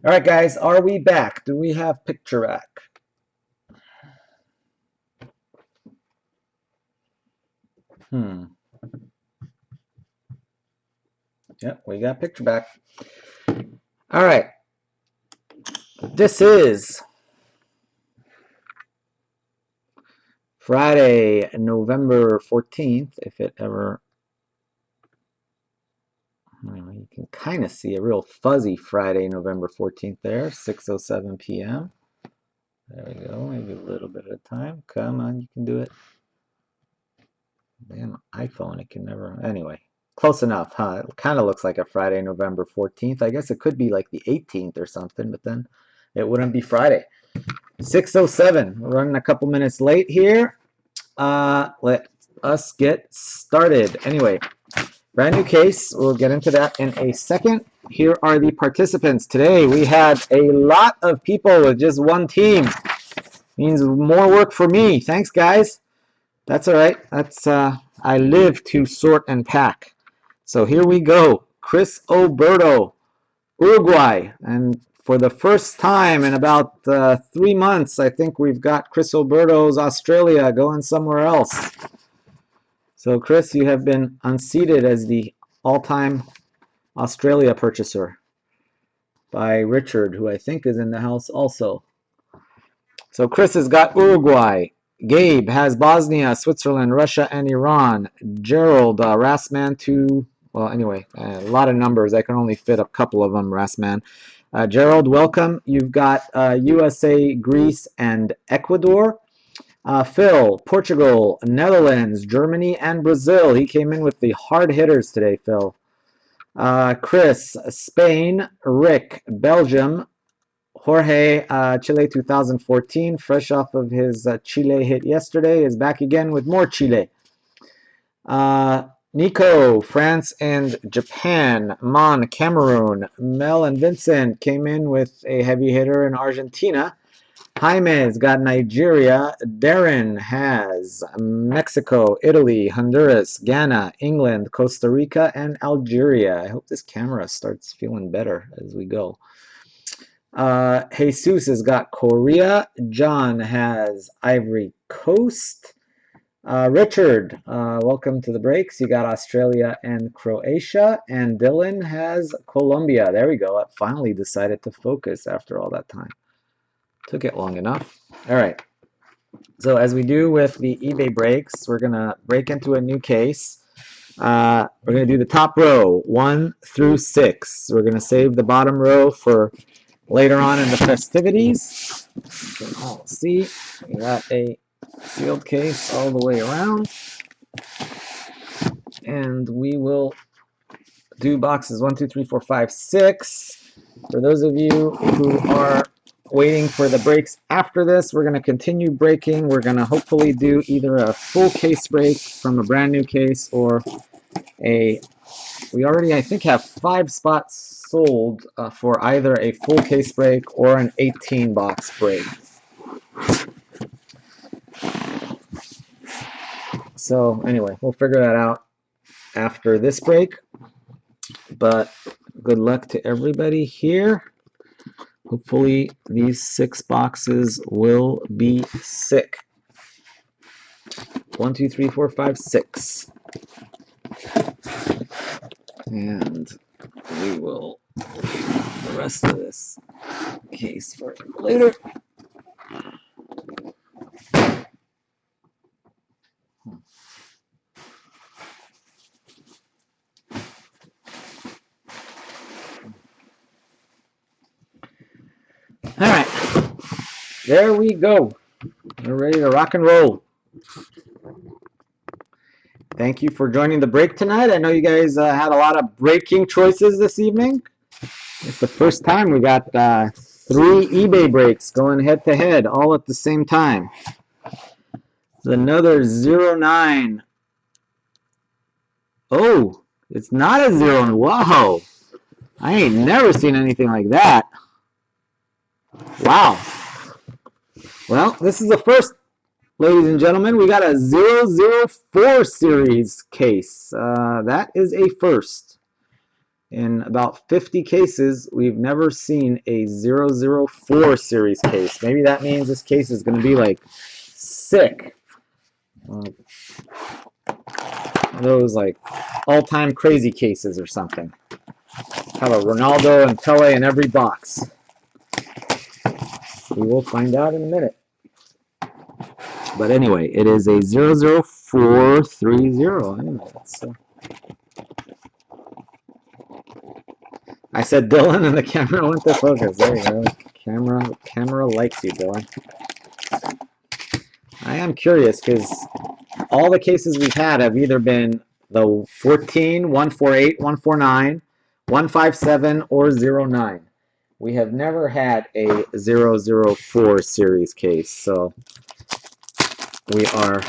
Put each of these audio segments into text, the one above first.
All right, guys, are we back? Do we have picture back? Yep, we got picture back. All right, this is Friday, November 14th. If it ever, you can kind of see a real fuzzy Friday, November 14th there, 6:07 p.m. There we go, maybe a little bit at a time. Come on, you can do it. Damn iPhone, it can never. Anyway, close enough, huh? It kind of looks like a Friday, November 14th. I guess it could be like the 18th or something, but then it wouldn't be Friday. 6:07. We're running a couple minutes late here. Let us get started. Anyway, brand new case. We'll get into that in a second. Here are the participants. Today we had a lot of people with just one team. Means more work for me. Thanks, guys. That's all right. That's I live to sort and pack. So here we go. Chris Oberto, Uruguay, and for the first time in about 3 months, I think we've got Chris Oberto's Australia going somewhere else. So Chris, you have been unseated as the all-time Australia purchaser by Richard, who I think is in the house also. So Chris has got Uruguay. Gabe has Bosnia, Switzerland, Russia, and Iran. Gerald, Rasman, well, anyway, a lot of numbers. I can only fit a couple of them, Rasman. Gerald, welcome. You've got USA, Greece, and Ecuador. Phil, Portugal, Netherlands, Germany, and Brazil. He came in with the hard hitters today, Phil. Chris, Spain. Rick, Belgium. Jorge, Chile 2014, fresh off of his Chile hit yesterday, is back again with more Chile. Nico, France and Japan. Mon, Cameroon. Mel and Vincent came in with a heavy hitter in Argentina. Jaime's got Nigeria. Darren has Mexico, Italy, Honduras, Ghana, England, Costa Rica, and Algeria. I hope this camera starts feeling better as we go. Jesus has got Korea. John has Ivory Coast. Richard, welcome to the breaks. You got Australia and Croatia. And Dylan has Colombia. There we go. It finally decided to focus after all that time. Took it long enough. All right. So as we do with the eBay breaks, we're going to break into a new case. We're going to do the top row, 1 through 6. We're going to save the bottom row for later on in the festivities. You can all see we got a sealed case all the way around. And we will do boxes 1, 2, 3, 4, 5, 6. For those of you who are waiting for the breaks after this, we're going to continue breaking. We're going to hopefully do either a full case break from a brand new case or we already, I think, have 5 spots sold for either a full case break or an 18 box break. So anyway, we'll figure that out after this break. But good luck to everybody here. Hopefully these 6 boxes will be sick. 1, 2, 3, 4, 5, 6. And we will leave the rest of this case for later. All right, there we go. We're ready to rock and roll. Thank you for joining the break tonight. I know you guys had a lot of breaking choices this evening. It's the first time we got 3 eBay breaks going head to head all at the same time. It's another 09. Oh, it's not a 0. Whoa. I ain't never seen anything like that. Wow. Well, this is the first, ladies and gentlemen. We got a 004 series case. That is a first. In about 50 cases, we've never seen a 004 series case. Maybe that means this case is going to be like sick. Those like all-time crazy cases or something. Have a Ronaldo and Pele in every box. We will find out in a minute. But anyway, it is a 00430. Anyway, I said Dylan and the camera went to focus. There you go. Camera likes you, Dylan. I am curious because all the cases we've had have either been the 14, 148, 149, 157, or 09. We have never had a 004 series case, so we are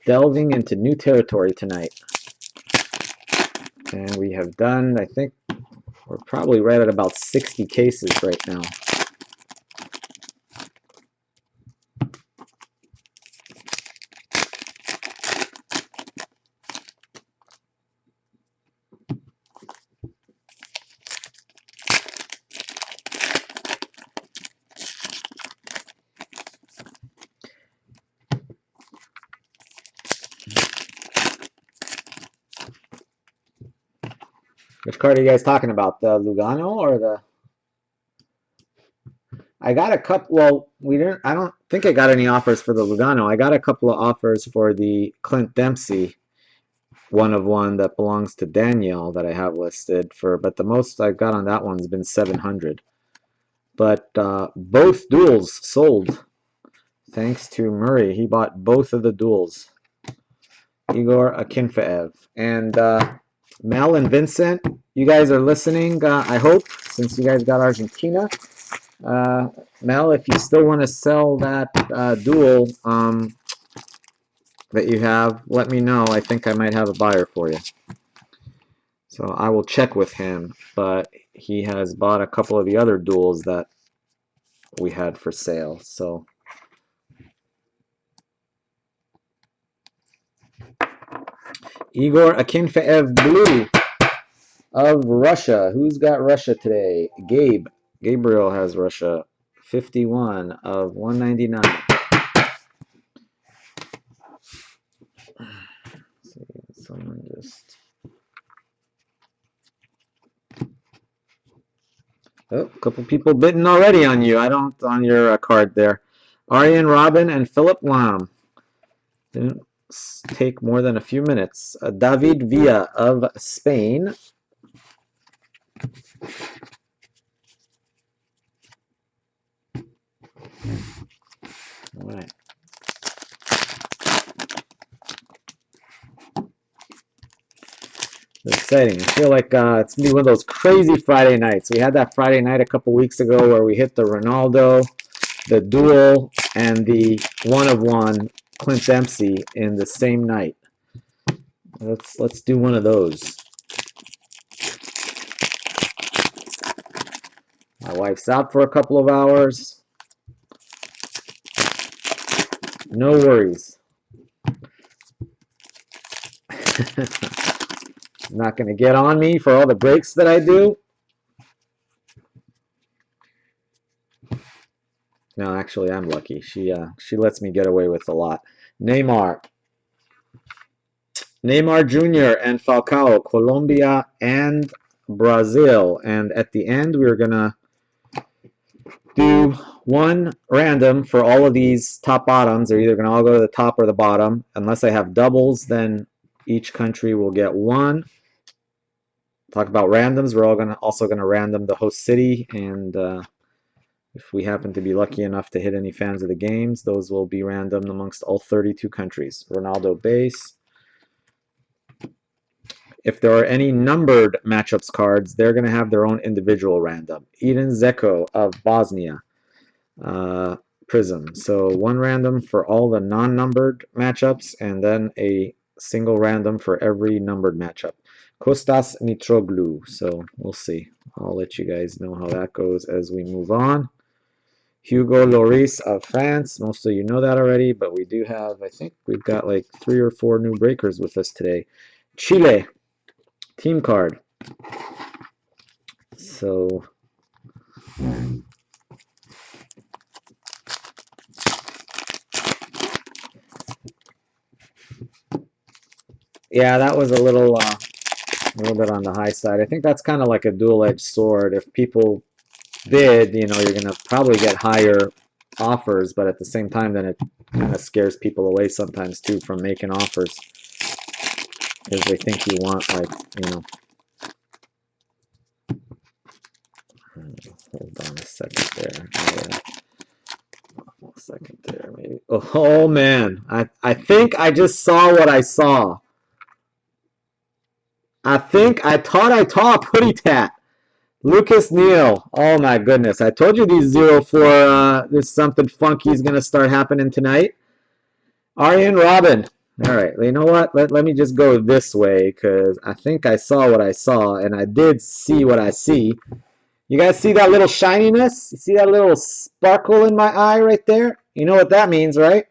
delving into new territory tonight. And we have done, I think, we're probably right at about 60 cases right now. Which card are you guys talking about? The Lugano or the... I got a couple. Well, we didn't. I don't think I got any offers for the Lugano. I got a couple of offers for the Clint Dempsey, one of one that belongs to Danielle that I have listed for. But the most I've got on that one's been 700. But both duels sold, thanks to Murray. He bought both of the duels. Igor Akinfeev and Mel and Vincent. You guys are listening. I hope, since you guys got Argentina. Mel, if you still want to sell that duel that you have, let me know. I think I might have a buyer for you. So I will check with him, but he has bought a couple of the other duels that we had for sale. So Igor Akinfeev blue of Russia. Who's got Russia today? Gabriel has Russia. 51 of 199. Let's see, someone just... Oh, a couple people bidding already on you. I don't on your card there. Arjen Robben and Philip Lahm. Didn't take more than a few minutes. David Villa of Spain. All right. Exciting. I feel like it's going to be one of those crazy Friday nights. We had that Friday night a couple weeks ago where we hit the Ronaldo, the duel, and the one-of-one Clint Dempsey in the same night. Let's do one of those. My wife's out for a couple of hours. No worries. Not going to get on me for all the breaks that I do. No, actually, I'm lucky. She lets me get away with a lot. Neymar Jr. and Falcao, Colombia and Brazil. And at the end, we're going to do one random for all of these top bottoms. They're either going to all go to the top or the bottom. Unless I have doubles, then each country will get one. Talk about randoms. We're all also going to random the host city, and if we happen to be lucky enough to hit any fans of the games, those will be randomed amongst all 32 countries. Ronaldo base. If there are any numbered matchups cards, they're going to have their own individual random. Edin Dzeko of Bosnia. Prism. So one random for all the non-numbered matchups, and then a single random for every numbered matchup. Kostas Mitroglou. So we'll see. I'll let you guys know how that goes as we move on. Hugo Lloris of France. Most of you know that already, but we do have, I think we've got like 3 or 4 new breakers with us today. Chile. Team card. So yeah, that was a little bit on the high side. I think that's kind of like a dual-edged sword. If people bid, you know, you're gonna probably get higher offers, but at the same time, then it kind of scares people away sometimes too from making offers because they think you want, like, you know. Hold on a second there. Yeah. A second there, maybe. Oh man, I think I just saw what I saw. I thought I saw a putty tat. Lucas Neal. Oh my goodness. I told you these 0-4, there's something funky is going to start happening tonight. Arjen Robben. All right. You know what? Let me just go this way because I think I saw what I saw and I did see what I see. You guys see that little shininess? You see that little sparkle in my eye right there? You know what that means, right?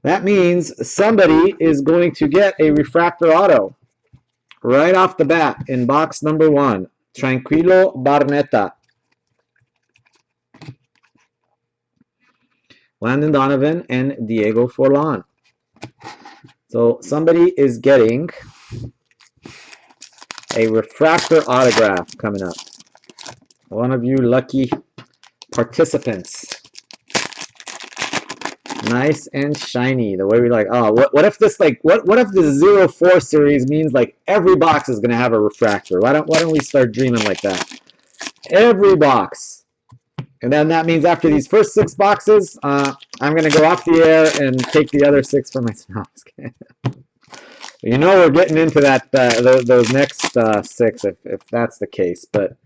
That means somebody is going to get a refractor auto right off the bat in box number 1. Tranquilo Barnetta. Landon Donovan and Diego Forlan. So somebody is getting a refractor autograph coming up. One of you lucky participants. Nice and shiny, the way we like. Oh, what if this, like, what if the 0-4 series means like every box is gonna have a refractor? Why don't we start dreaming like that? Every box. And then that means after these first 6 boxes, I'm going to go off the air and take the other 6 for myself. You know we're getting into that those next 6 if that's the case. But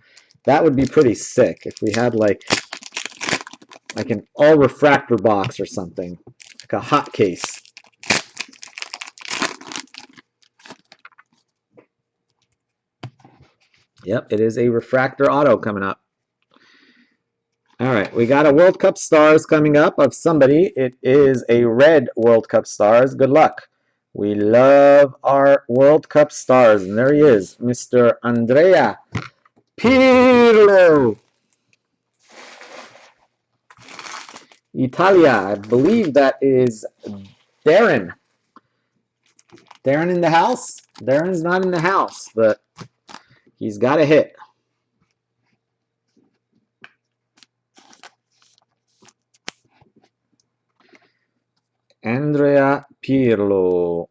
that would be pretty sick if we had like an all refractor box or something, like a hot case. Yep, it is a refractor auto coming up. All right, we got a World Cup Stars coming up of somebody. It is a red World Cup Stars. Good luck. We love our World Cup Stars. And there he is, Mr. Andrea Pirlo. Italia. I believe that is Darren. Darren in the house? Darren's not in the house, but he's got a hit. Andrea Pirlo.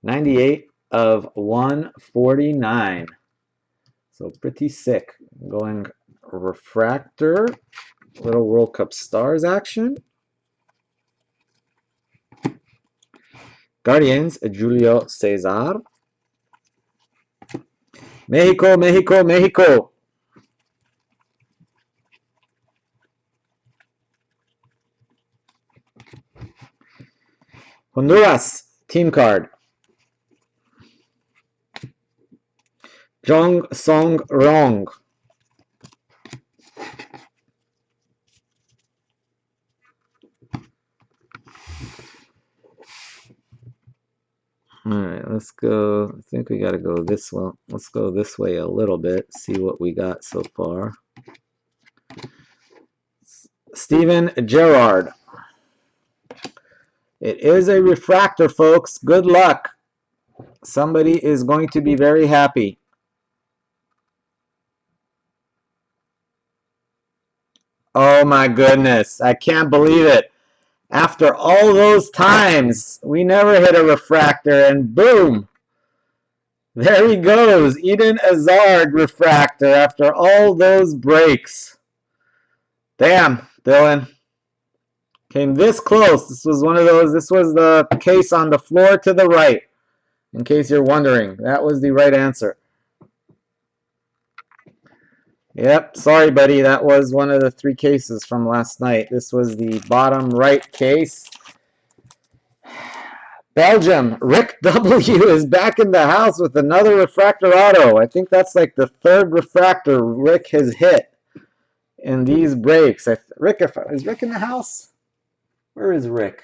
$98 of 149. So pretty sick. Going refractor. Little World Cup Stars action. Guardians, Julio Cesar. Mexico, Mexico, Mexico. Honduras, team card. Jong Song Rong. All right, let's go. I think we got to go this way. Let's go this way a little bit, see what we got so far. Steven Gerrard. It is a refractor, folks. Good luck. Somebody is going to be very happy. Oh my goodness. I can't believe it. After all those times, we never hit a refractor, and boom. There he goes. Eden Hazard refractor after all those breaks. Damn, Dylan. Came this close. This was one of those. This was the case on the floor to the right. In case you're wondering, that was the right answer. Yep, sorry, buddy. That was one of the 3 cases from last night. This was the bottom right case. Belgium, Rick W. is back in the house with another refractor auto. I think that's like the 3rd refractor Rick has hit in these breaks. Rick, is Rick in the house? Where is Rick?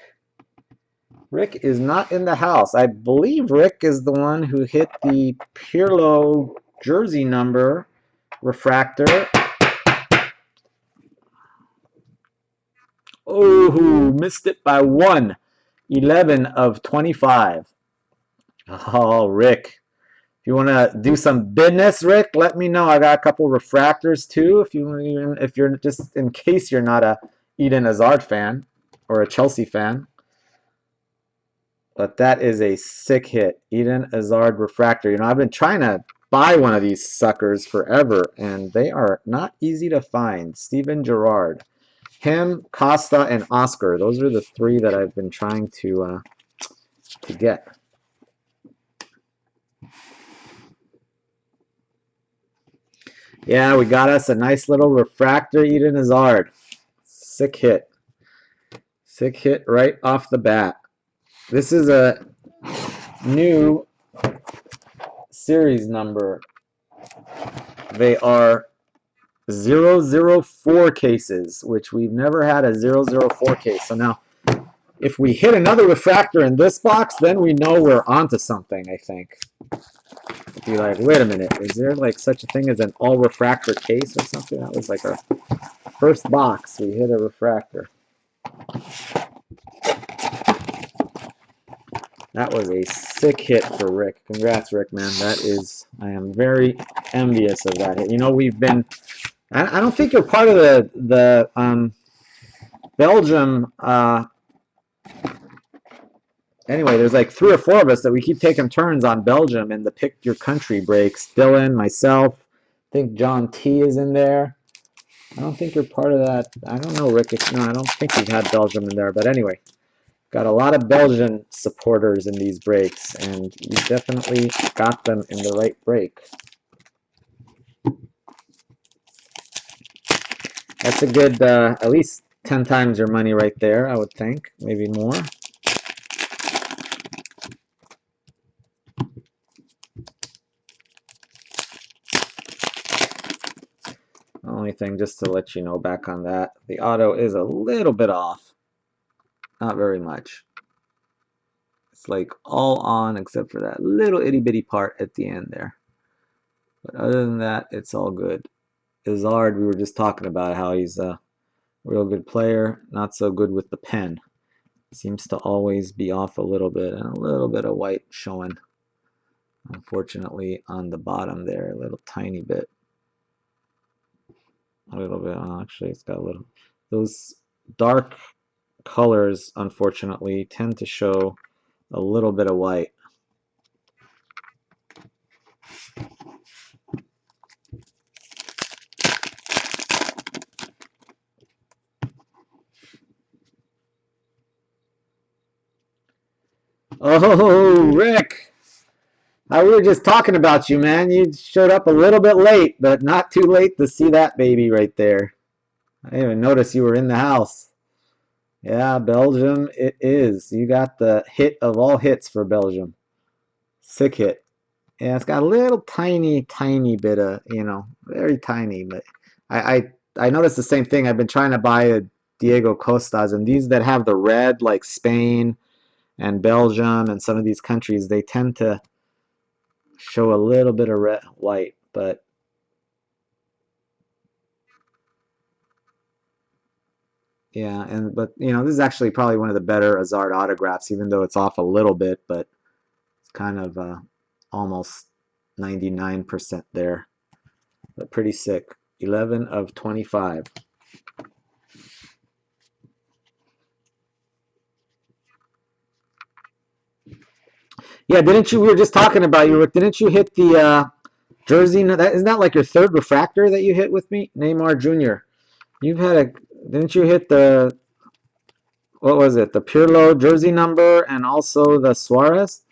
Rick is not in the house. I believe Rick is the one who hit the Pirlo jersey number refractor. Oh, missed it by 1. 11 of 25. Oh, Rick. If you want to do some business, Rick, let me know. I got a couple refractors too. If you're just in case you're not a Eden Hazard fan or a Chelsea fan. But that is a sick hit. Eden Hazard refractor. You know, I've been trying to buy one of these suckers forever, and they are not easy to find. Steven Gerrard. Him, Costa, and Oscar. Those are the 3 that I've been trying to get. Yeah, we got us a nice little refractor, Eden Hazard. Sick hit. Sick hit right off the bat. This is a new series number. They are 004 cases, which we've never had a 004 case. So now, if we hit another refractor in this box, then we know we're onto something, I think. Be like, wait a minute, is there like such a thing as an all refractor case or something? That was like our first box. We hit a refractor. That was a sick hit for Rick. Congrats, Rick, man. That is, I am very envious of that hit. You know, we've been, I don't think you're part of the Belgium, anyway, there's like 3 or 4 of us that we keep taking turns on Belgium in the Pick Your Country breaks. Dylan, myself, I think John T is in there. I don't think you're part of that. I don't know, Rick. No, I don't think you've had Belgium in there. But anyway, got a lot of Belgian supporters in these breaks, and you definitely got them in the right break. That's a good, at least 10 times your money right there, I would think. Maybe more. Only thing, just to let you know back on that, the auto is a little bit off. Not very much. It's like all on except for that little itty bitty part at the end there. But other than that, it's all good. Hazard, we were just talking about how he's a real good player, not so good with the pen. Seems to always be off a little bit, and a little bit of white showing, unfortunately, on the bottom there, a little tiny bit. A little bit, actually, it's got a little. Those dark colors, unfortunately, tend to show a little bit of white. Oh, Rick! We were just talking about you, man. You showed up a little bit late, but not too late to see that baby right there. I didn't even notice you were in the house. Yeah, Belgium it is. You got the hit of all hits for Belgium. Sick hit. Yeah, it's got a little tiny, tiny bit of, you know, very tiny. But I noticed the same thing. I've been trying to buy a Diego Costas, and these that have the red, like Spain and Belgium and some of these countries, they tend to show a little bit of red, white, but yeah, but you know, this is actually probably one of the better Hazard autographs, even though it's off a little bit, but it's kind of almost 99% there. But pretty sick. 11 of 25. Yeah, didn't you? We were just talking about you, Rick. Didn't you hit the jersey? Isn't that like your 3rd refractor that you hit with me, Neymar Jr. You've had a. Didn't you hit the? What was it? The Pirlo jersey number and also the Suarez.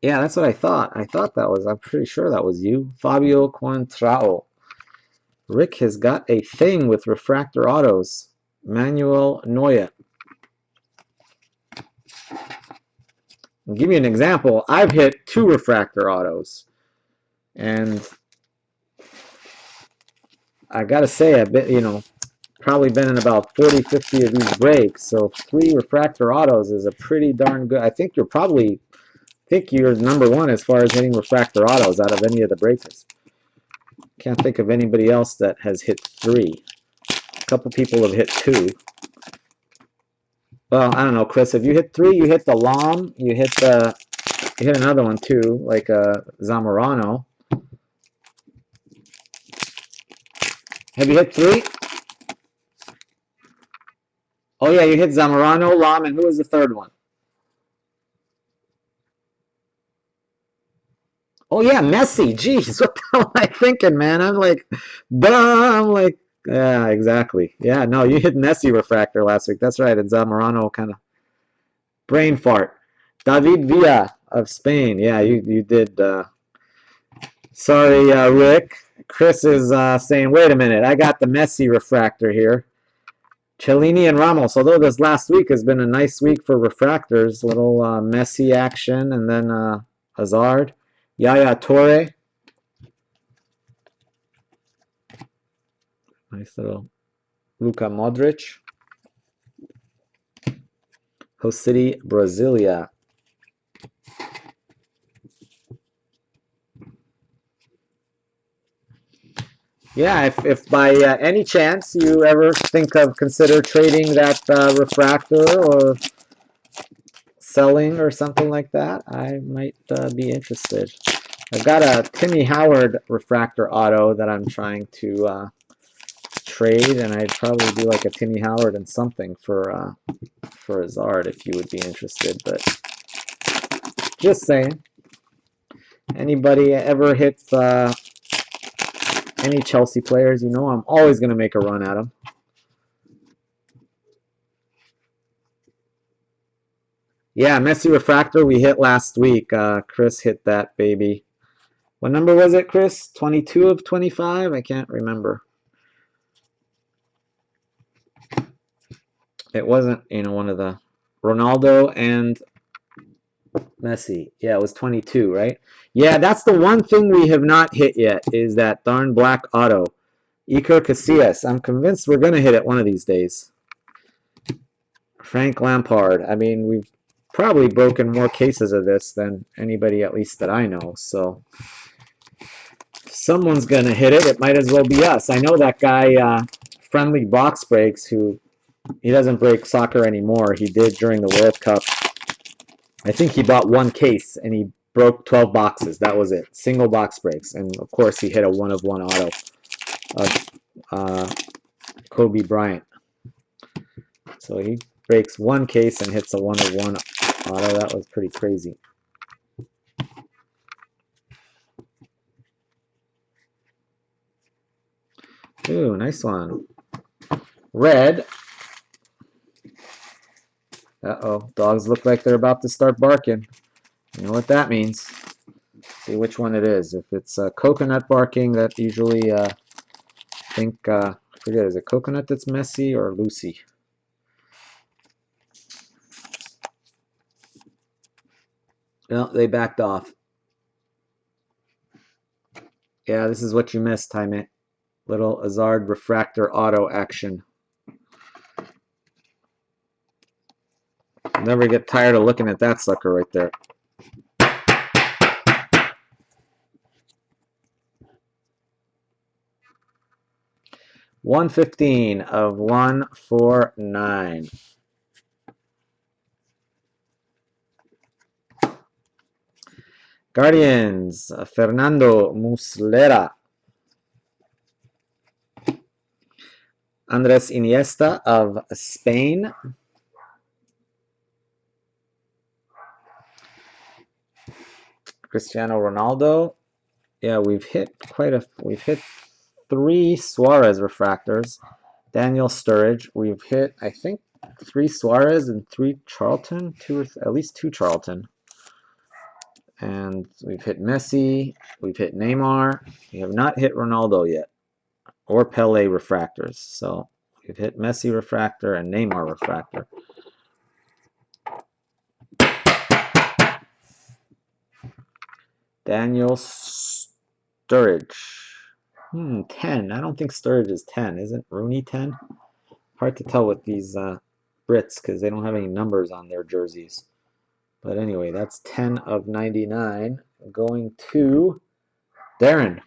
Yeah, that's what I thought. I thought that was. I'm pretty sure that was you, Fabio Contrao. Rick has got a thing with refractor autos. Manuel Neuer. I'll give you an example. I've hit 2 refractor autos, and I gotta say, a bit, you know, probably been in about 40, 50 of these breaks. So 3 refractor autos is a pretty darn good. I think you're probably, think you're number one as far as hitting refractor autos out of any of the breakers. Can't think of anybody else that has hit 3. A couple people have hit 2. Well, I don't know, Chris. If you hit 3, you hit the Lam, you hit another one too, like Zamorano. Have you hit 3? Oh yeah, you hit Zamorano, Lam, and who was the third one? Oh yeah, Messi. Jeez, what the hell am I thinking, man? I'm like, duh. I'm like, yeah, exactly. Yeah, no, you hit Messi refractor last week. That's right. And Zamorano kind of brain fart. David Villa of Spain. Yeah, you did. Sorry, Rick. Chris is saying, wait a minute, I got the Messi refractor here. Cellini and Ramos, although this last week has been a nice week for refractors, little Messi action, and then Hazard, Yaya Torre. Nice little Luka Modric. Host City, Brasilia. Yeah, if by any chance you ever consider trading that refractor or selling or something like that, I might be interested. I've got a Timmy Howard refractor auto that I'm trying to trade, and I'd probably do like a Timmy Howard and something for Hazard if you would be interested. But just saying, anybody ever hits any Chelsea players, you know I'm always going to make a run at them. Yeah, Messi refractor we hit last week. Chris hit that baby. What number was it, Chris? 22 of 25? I can't remember. It wasn't, one of the Ronaldo and Messi. Yeah, it was 22, right? Yeah, that's the one thing we have not hit yet is that darn black auto. Iker Casillas. I'm convinced we're going to hit it one of these days. Frank Lampard. I mean, we've probably broken more cases of this than anybody, at least that I know. So if someone's going to hit it, it might as well be us. I know that guy, Friendly Box Breaks, who he doesn't break soccer anymore. He did during the World Cup. I think he bought one case and he broke 12 boxes. That was it. Single box breaks. And of course, he hit a 1-of-1 auto of Kobe Bryant. So he breaks one case and hits a 1-of-1 auto. That was pretty crazy. Ooh, nice one. Red. Uh-oh. Dogs look like they're about to start barking. You know what that means. See which one it is. If it's coconut barking, that usually, I forget, is it coconut that's Messi or Lucy? No, they backed off. Yeah, this is what you missed, Jaime. Little Hazard refractor auto action. Never get tired of looking at that sucker right there. $115 of 149. Guardians, Fernando Muslera. Andres Iniesta of Spain. Cristiano Ronaldo. Yeah, we've hit 3 Suarez refractors. Daniel Sturridge. We've hit, I think, 3 Suarez and 3 Charlton. At least 2 Charlton. And we've hit Messi. We've hit Neymar. We have not hit Ronaldo yet. Or Pele refractors. So we've hit Messi refractor and Neymar refractor. Daniel Sturridge. 10. I don't think Sturridge is 10. Isn't Rooney 10? Hard to tell with these Brits because they don't have any numbers on their jerseys. But anyway, that's 10 of 99 going to Darren.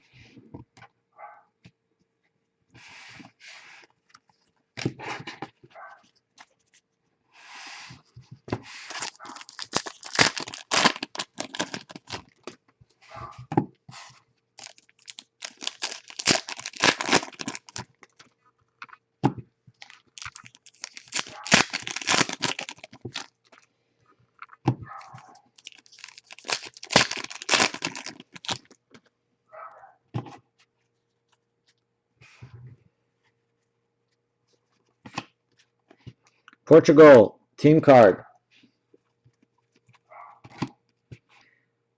Portugal, team card.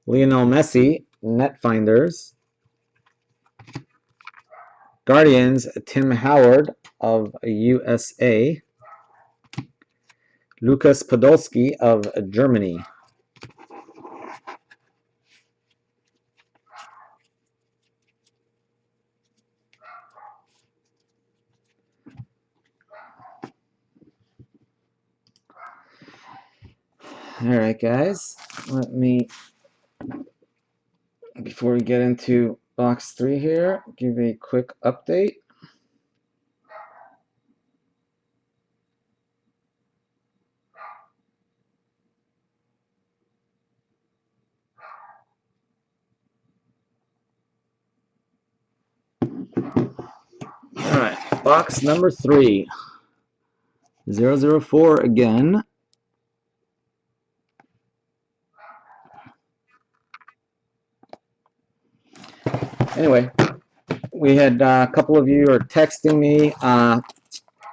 Lionel Messi, Netfinders. Guardians, Tim Howard of USA. Lucas Podolski of Germany. All right, guys, let me, before we get into box 3 here, give a quick update. All right, box number 3. 004 again. Anyway, we had a couple of you are texting me.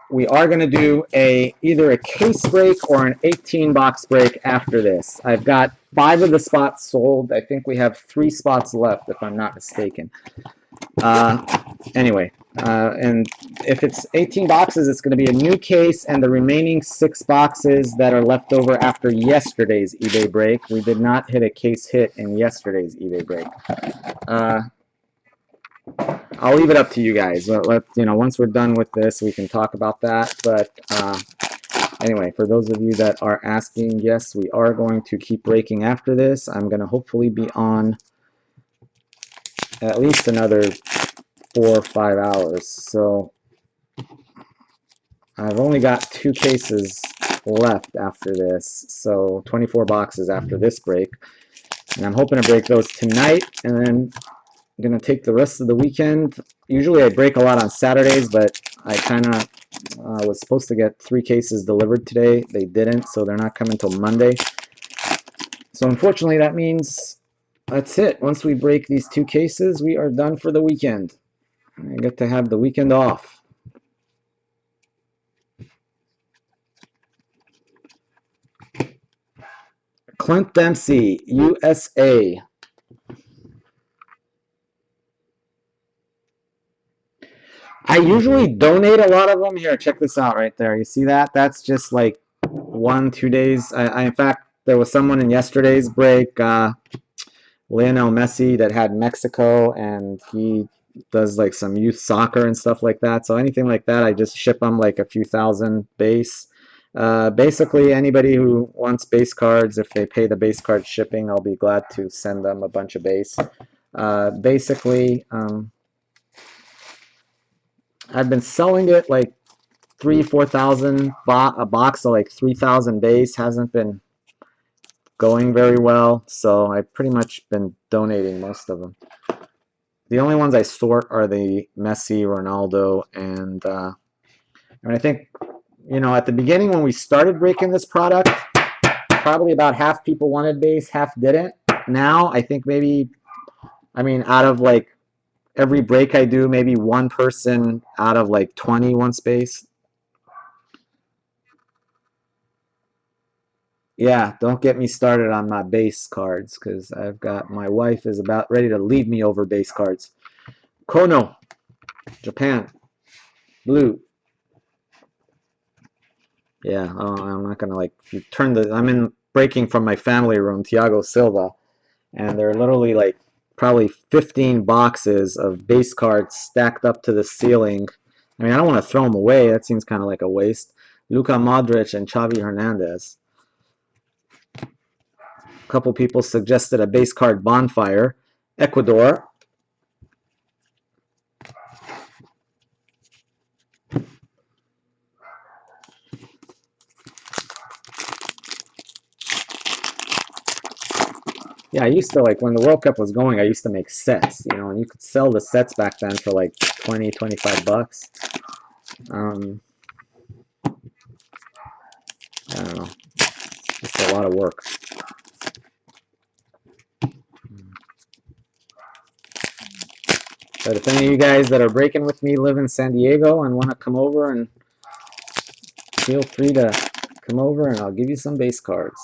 We are going to do either a case break or an 18 box break after this. I've got 5 of the spots sold. I think we have 3 spots left, if I'm not mistaken. Anyway, and if it's 18 boxes, it's going to be a new case, and the remaining 6 boxes that are left over after yesterday's eBay break. We did not hit a case hit in yesterday's eBay break. I'll leave it up to you guys. Once we're done with this, we can talk about that. But anyway, for those of you that are asking, yes, we are going to keep breaking after this. I'm going to hopefully be on at least another 4 or 5 hours. So I've only got 2 cases left after this. So 24 boxes after this break. And I'm hoping to break those tonight, and then I'm going to take the rest of the weekend. Usually I break a lot on Saturdays, but I kind of was supposed to get 3 cases delivered today. They didn't, so they're not coming till Monday. So unfortunately, that means that's it. Once we break these 2 cases, we are done for the weekend. I get to have the weekend off. Clint Dempsey, USA. I usually donate a lot of them. Here, check this out right there. You see that? That's just like 1-2 days. In fact, there was someone in yesterday's break, Lionel Messi, that had Mexico, and he does like some youth soccer and stuff like that. So anything like that, I just ship them like a few thousand base. Basically, anybody who wants base cards, if they pay the base card shipping, I'll be glad to send them a bunch of base. Basically, I've been selling it like 3,000-4,000 a box of like 3,000 base. Hasn't been going very well, so I've pretty much been donating most of them. The only ones I sort are the Messi, Ronaldo, and I think, at the beginning when we started breaking this product, probably about half people wanted base, half didn't. Now I think maybe, out of like every break I do, maybe 1 person out of like 20 wants base. Yeah, don't get me started on my base cards, because my wife is about ready to leave me over base cards. Kono, Japan, blue. Yeah, I'm not gonna I'm in breaking from my family room, Thiago Silva, and there are literally probably 15 boxes of base cards stacked up to the ceiling I mean, I don't want to throw them away. That seems kind of like a waste. Luka Modric and Xavi Hernandez. A couple people suggested a base card Bonfire. Ecuador. Yeah, I used to, like, when the World Cup was going, I used to make sets, you know, and you could sell the sets back then for like 20, 25 bucks. I don't know. It's a lot of work. But if any of you guys that are breaking with me live in San Diego and want to come over, and feel free to come over and I'll give you some base cards.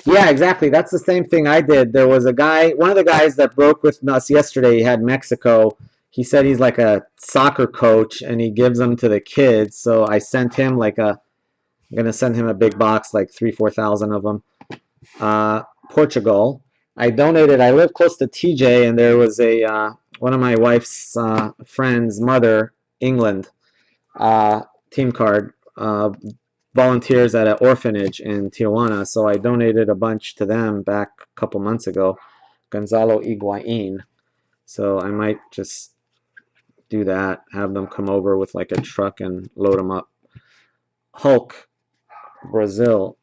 Yeah, exactly. That's the same thing I did. There was a guy, one of the guys that broke with us yesterday, he had Mexico. He said he's like a soccer coach and he gives them to the kids. So I sent him like I'm going to send him a big box, like 4,000 of them. Portugal. I donated, I live close to TJ, and there was one of my wife's friends' mother, England, team card, volunteers at an orphanage in Tijuana, so I donated a bunch to them back a couple months ago. Gonzalo Higuain. So I might just do that, have them come over with like a truck and load them up. Hulk, Brazil.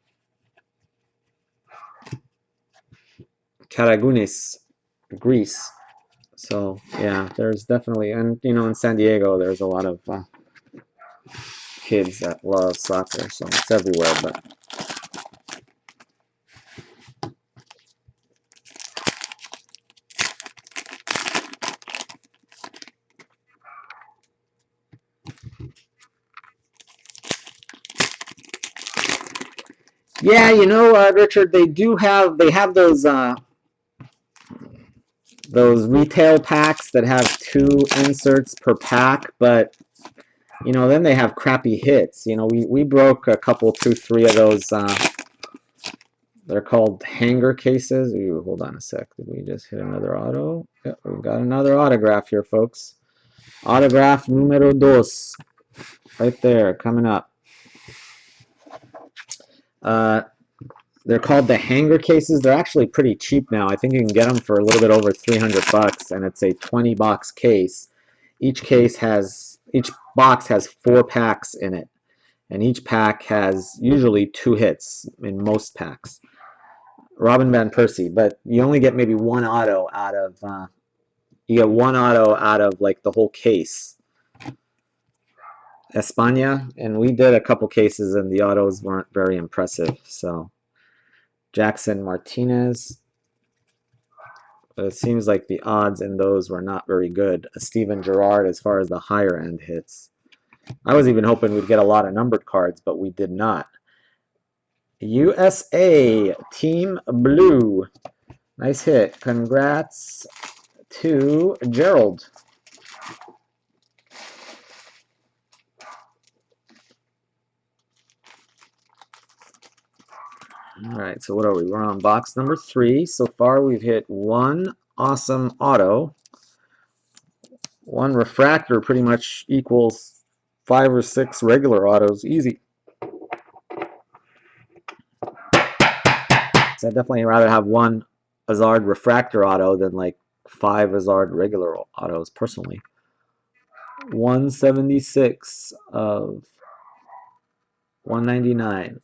Karagunis, Greece. So yeah, there's definitely, and you know, in San Diego, there's a lot of kids that love soccer, so it's everywhere. But yeah, you know, Richard, they have those retail packs that have 2 inserts per pack, but you know, then they have crappy hits. You know, we broke a couple, 2, 3 of those. They're called hanger cases. Ooh, hold on a sec. Did we just hit another auto? Yeah, we've got another autograph here, folks. Autograph numero dos. Right there, coming up. They're called the hanger cases. They're actually pretty cheap now. I think you can get them for a little bit over 300 bucks, and it's a 20 box case. Each box has 4 packs in it, and each pack has usually 2 hits in most packs. Robin Van Persie, but you only get maybe one auto out of like the whole case. España, and we did a couple cases, and the autos weren't very impressive. So Jackson Martinez. But it seems like the odds in those were not very good. Steven Gerrard as far as the higher end hits. I was even hoping we'd get a lot of numbered cards, but we did not. USA, Team Blue. Nice hit. Congrats to Gerald. All right, so what are we? We're on box number 3. So far, we've hit 1 awesome auto. 1 refractor pretty much equals 5 or 6 regular autos. Easy. So I'd definitely rather have 1 Hazard refractor auto than like 5 Hazard regular autos, personally. 176 of 199.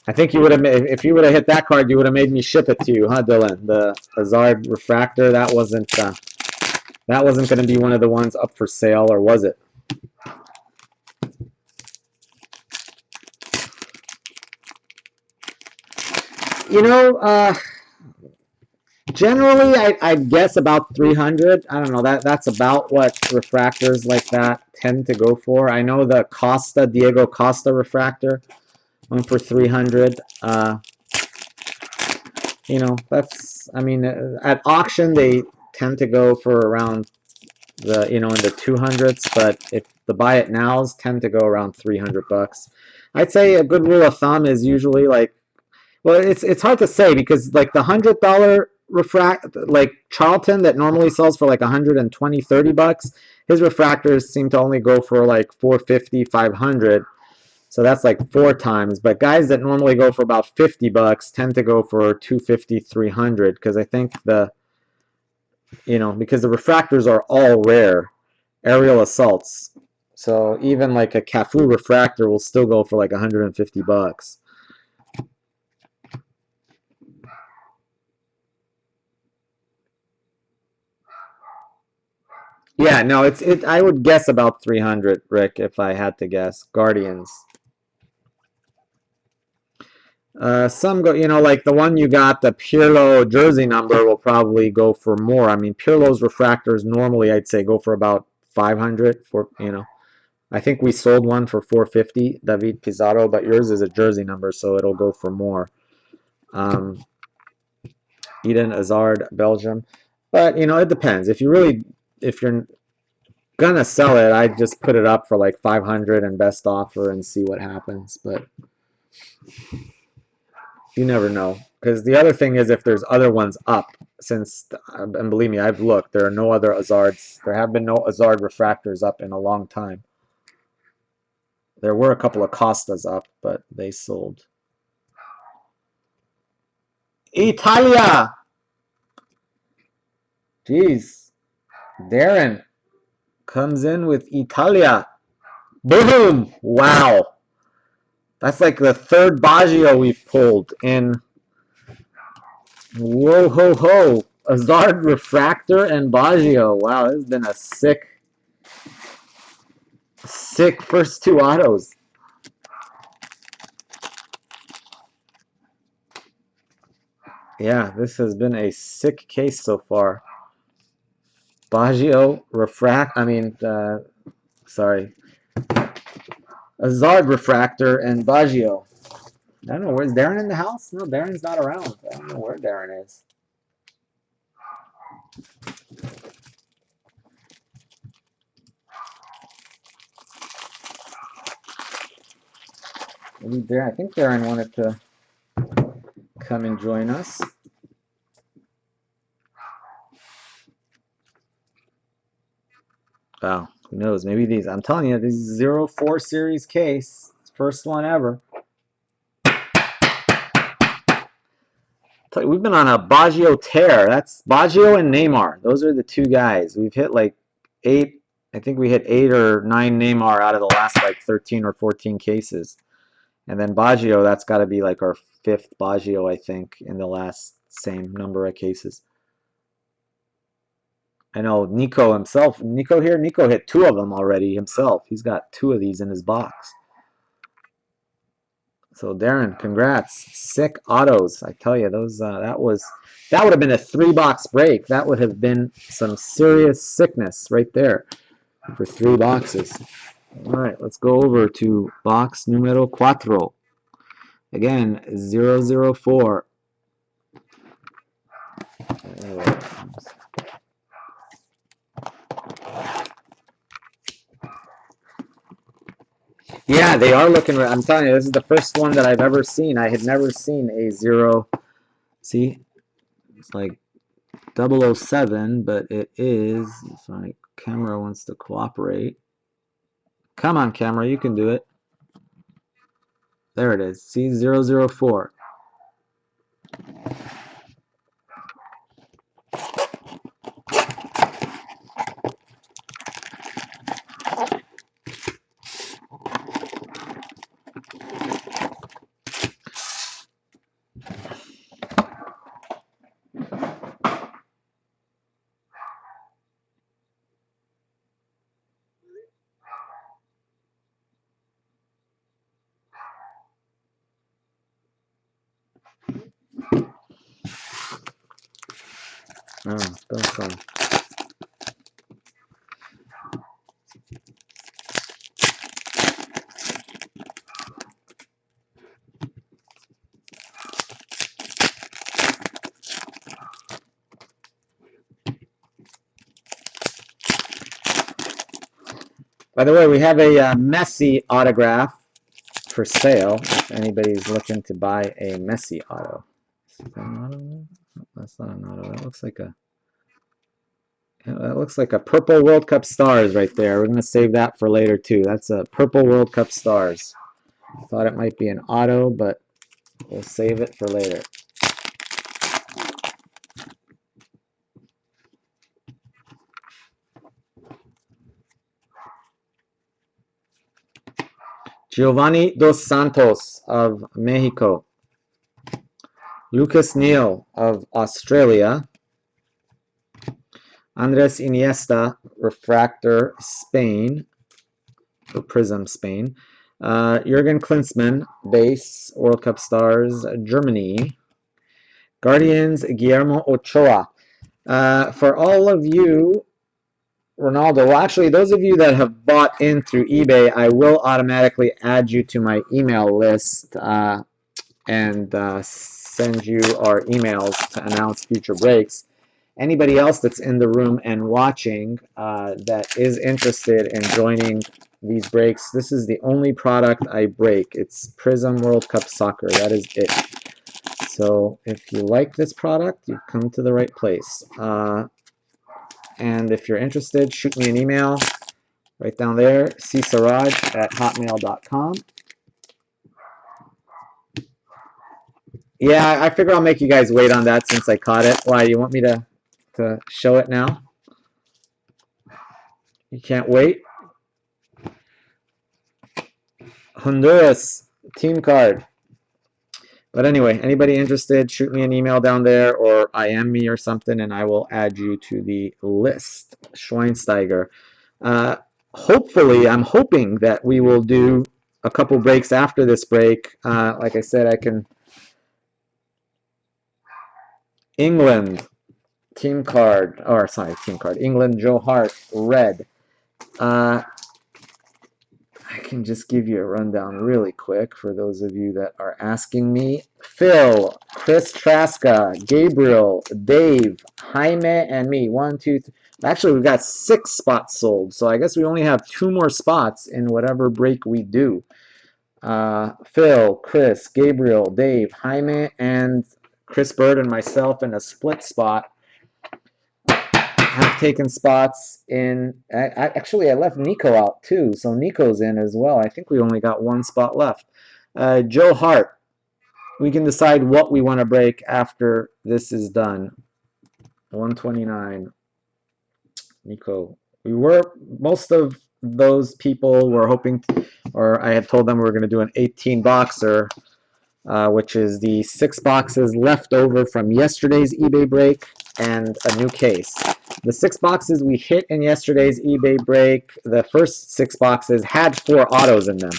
I think you would have, if you would have hit that card, you would have made me ship it to you, huh, Dylan? The Hazard refractor, that wasn't going to be one of the ones up for sale, or was it? You know, generally, I'd guess about 300. I don't know. That's about what refractors like that tend to go for. I know the Diego Costa refractor went for 300. You know, that's, I mean, at auction they tend to go for around the, you know, in the 200s, but if the buy it nows tend to go around 300 bucks. I'd say a good rule of thumb is usually like, well, it's hard to say because like the $100 refract, like Charlton that normally sells for like 120, 30 bucks, his refractors seem to only go for like 450, 500. So that's like 4 times. But guys that normally go for about 50 bucks tend to go for 250, 300 because I think the, you know, because the refractors are all rare aerial assaults. So even like a Cafu refractor will still go for like 150 bucks. Yeah, no, it's I would guess about 300, Rick, if I had to guess. Guardians. Some go, you know, like the one you got, the Pirlo jersey number will probably go for more. I mean, Pirlo's refractors normally I'd say go for about 500 for, you know. I think we sold one for 450, David Pizarro, but yours is a jersey number, so it'll go for more. Um, Eden Hazard, Belgium. But, you know, it depends. If you really, if you're gonna sell it, I'd just put it up for like 500 and best offer and see what happens. But you never know. Because the other thing is if there's other ones up, since, and believe me, I've looked, there are no other Hazards. There have been no Hazard refractors up in a long time. There were a couple of Costas up, but they sold. Italia! Jeez. Darren comes in with Italia. Boom! Wow. That's like the third Baggio we've pulled in. Whoa ho ho. Hazard, Refractor, and Baggio. Wow, this has been a sick first two autos. Yeah, this has been a sick case so far. Baggio, sorry. Hazard, Refractor, and Baggio. I don't know, where's Darren in the house? No, Darren's not around. I don't know where Darren is. Maybe Darren, I think Darren wanted to come and join us. Wow, who knows? Maybe these, I'm telling you, this is 04 series case. First one ever. We've been on a Baggio tear. That's Baggio and Neymar. Those are the two guys. We've hit like 8, I think we hit 8 or 9 Neymar out of the last like 13 or 14 cases. And then Baggio, that's got to be like our 5th Baggio, I think, in the last same number of cases. I know Nico himself, Nico hit 2 of them already himself. He's got 2 of these in his box. So Darren, congrats. Sick autos. I tell you, those that would have been a 3-box break. That would have been some serious sickness right there for 3 boxes. All right, let's go over to box numero 4. Again, 004. Yeah, they are looking. I'm telling you, this is the first one that I've ever seen. I had never seen a 0. See, it's like 007, but it is. If my camera wants to cooperate. Come on, camera, you can do it. There it is. See, 004. Oh, don't come. By the way, we have a Messi autograph for sale. If anybody's looking to buy a Messi auto. Is that an auto? No, that's not an auto. That looks like a purple World Cup stars right there. We're gonna save that for later too. That's a purple World Cup stars. Thought it might be an auto, but we'll save it for later. Giovanni Dos Santos of Mexico. Lucas Neal of Australia. Andres Iniesta, Refractor, Spain, or Prism, Spain. Jurgen Klinsmann, Base, World Cup Stars, Germany. Guardians, Guillermo Ochoa. For all of you, Ronaldo, well, actually, those of you that have bought in through eBay, I will automatically add you to my email list and send you our emails to announce future breaks. Anybody else that's in the room and watching that is interested in joining these breaks, this is the only product I break. It's Prism World Cup Soccer. That is it. So if you like this product, you've come to the right place. And if you're interested, shoot me an email right down there, csiraj@hotmail.com. Yeah, I figure I'll make you guys wait on that since I caught it. Why, you want me to show it now? You can't wait? Honduras team card. But anyway, anybody interested, shoot me an email down there or IM me or something, and I will add you to the list. Schweinsteiger. Hopefully, I'm hoping that we will do a couple breaks after this break. Like I said, I can... England team card, or sorry, team card. England, Joe Hart, red. I can just give you a rundown really quick for those of you that are asking me. Phil, Chris Traska, Gabriel, Dave, Jaime, and me. 1, 2, 3. Actually, we've got 6 spots sold, so I guess we only have 2 more spots in whatever break we do. Phil, Chris, Gabriel, Dave, Jaime, and Chris Bird and myself in a split spot have taken spots in... Actually, I left Nico out too, so Nico's in as well. I think we only got 1 spot left. Joe Hart. We can decide what we want to break after this is done. 129. Nico. Most of those people were hoping, or I had told them we were going to do an 18 boxer, which is the 6 boxes left over from yesterday's eBay break and a new case. The 6 boxes we hit in yesterday's eBay break, the first 6 boxes had 4 autos in them.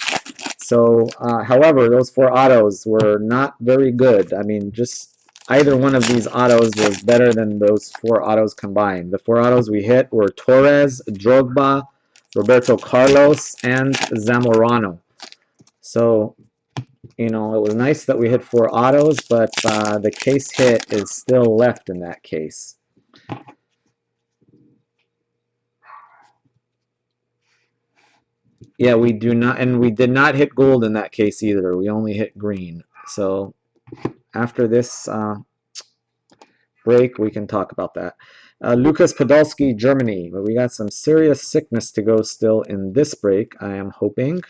So, however, those 4 autos were not very good. I mean, just either one of these autos was better than those 4 autos combined. The 4 autos we hit were Torres, Drogba, Roberto Carlos, and Zamorano. So, you know, it was nice that we hit 4 autos, but the case hit is still left in that case. Yeah, we do not, and we did not hit gold in that case either. We only hit green. So after this break, we can talk about that. Lucas Podolski, Germany. But we got some serious sickness to go still in this break, I am hoping.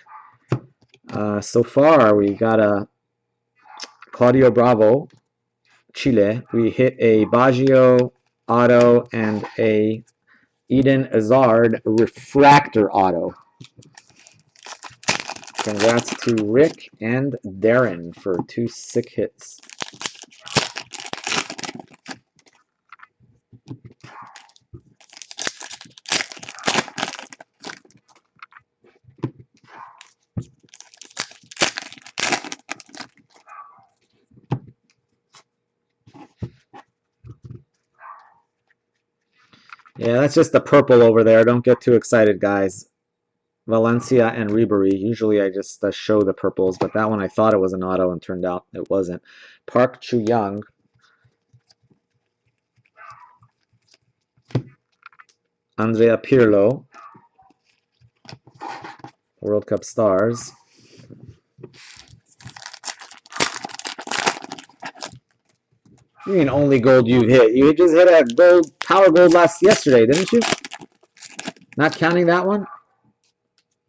So far, we got a Claudio Bravo, Chile. We hit a Baggio auto and a Eden Hazard refractor auto. Congrats to Rick and Darren for 2 sick hits. Yeah, that's just the purple over there. Don't get too excited, guys. Valencia and Ribery. Usually I just show the purples, but that one I thought it was an auto and turned out it wasn't. Park Chu-young. Andrea Pirlo. World Cup stars. You mean only gold you hit? You just hit a gold, power gold yesterday, didn't you? Not counting that one?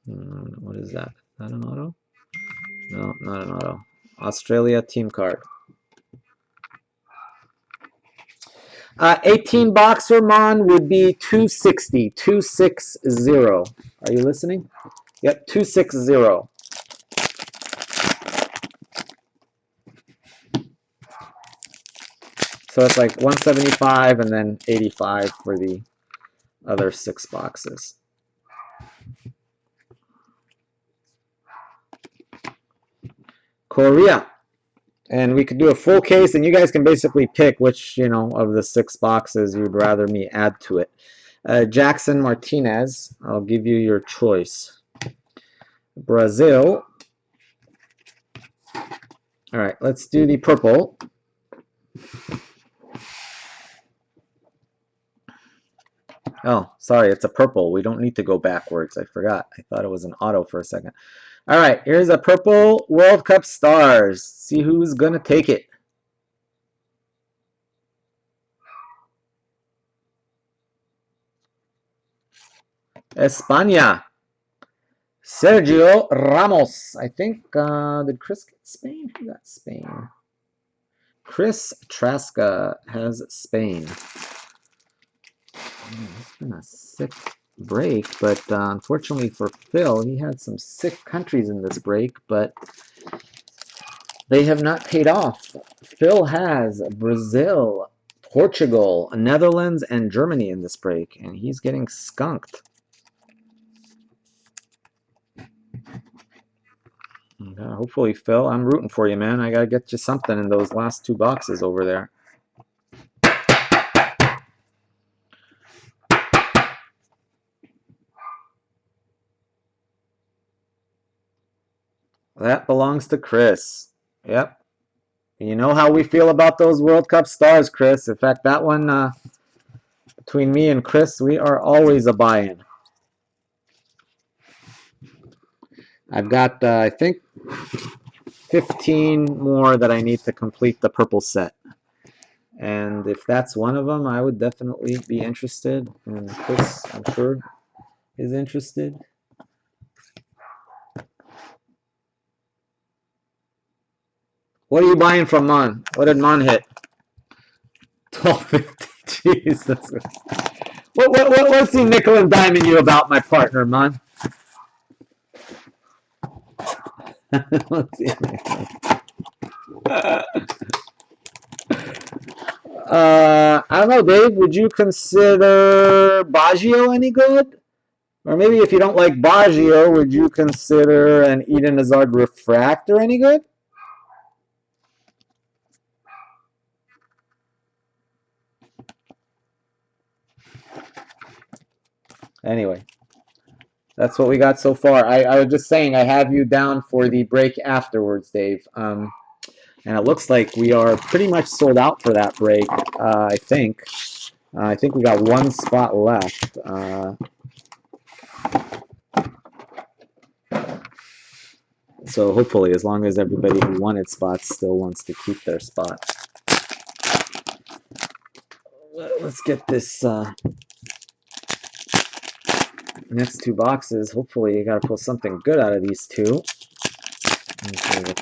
What is that? Is that an auto? No, not an auto. Australia team card. 18 boxer Mon would be 260. 260. Are you listening? Yep, 260. So it's like 175 and then 85 for the other 6 boxes. Korea. And we could do a full case, and you guys can basically pick which, you know, of the 6 boxes you'd rather me add to it. Jackson Martinez, I'll give you your choice. Brazil. All right, let's do the purple. Oh, sorry, it's a purple. We don't need to go backwards. I forgot. I thought it was an auto for a second. All right, here's a purple World Cup stars. See who's going to take it. España. Sergio Ramos. I think, did Chris get Spain? Who got Spain? Chris Traska has Spain. It's been a sick break, but unfortunately for Phil, he had some sick countries in this break, but they have not paid off. Phil has Brazil, Portugal, Netherlands, and Germany in this break, and he's getting skunked. Hopefully, Phil, I'm rooting for you, man. I got to get you something in those last 2 boxes over there. That belongs to Chris. Yep. You know how we feel about those World Cup stars, Chris. In fact, that one, between me and Chris, we are always a buy-in. I've got, I think, 15 more that I need to complete the purple set. And if that's one of them, I would definitely be interested. And Chris, I'm sure, is interested. What are you buying from Mon? What did Mon hit? 1250. Jesus. What's he nickel and diming you about, my partner, Mon? I don't know, Dave. Would you consider Baggio any good? Or maybe if you don't like Baggio, would you consider an Eden Hazard Refractor any good? Anyway, that's what we got so far. I was just saying I have you down for the break afterwards, Dave. And it looks like we are pretty much sold out for that break, I think. I think we got 1 spot left. So hopefully, as long as everybody who wanted spots still wants to keep their spot. Let's get this next 2 boxes. Hopefully, you got to pull something good out of these 2. Okay.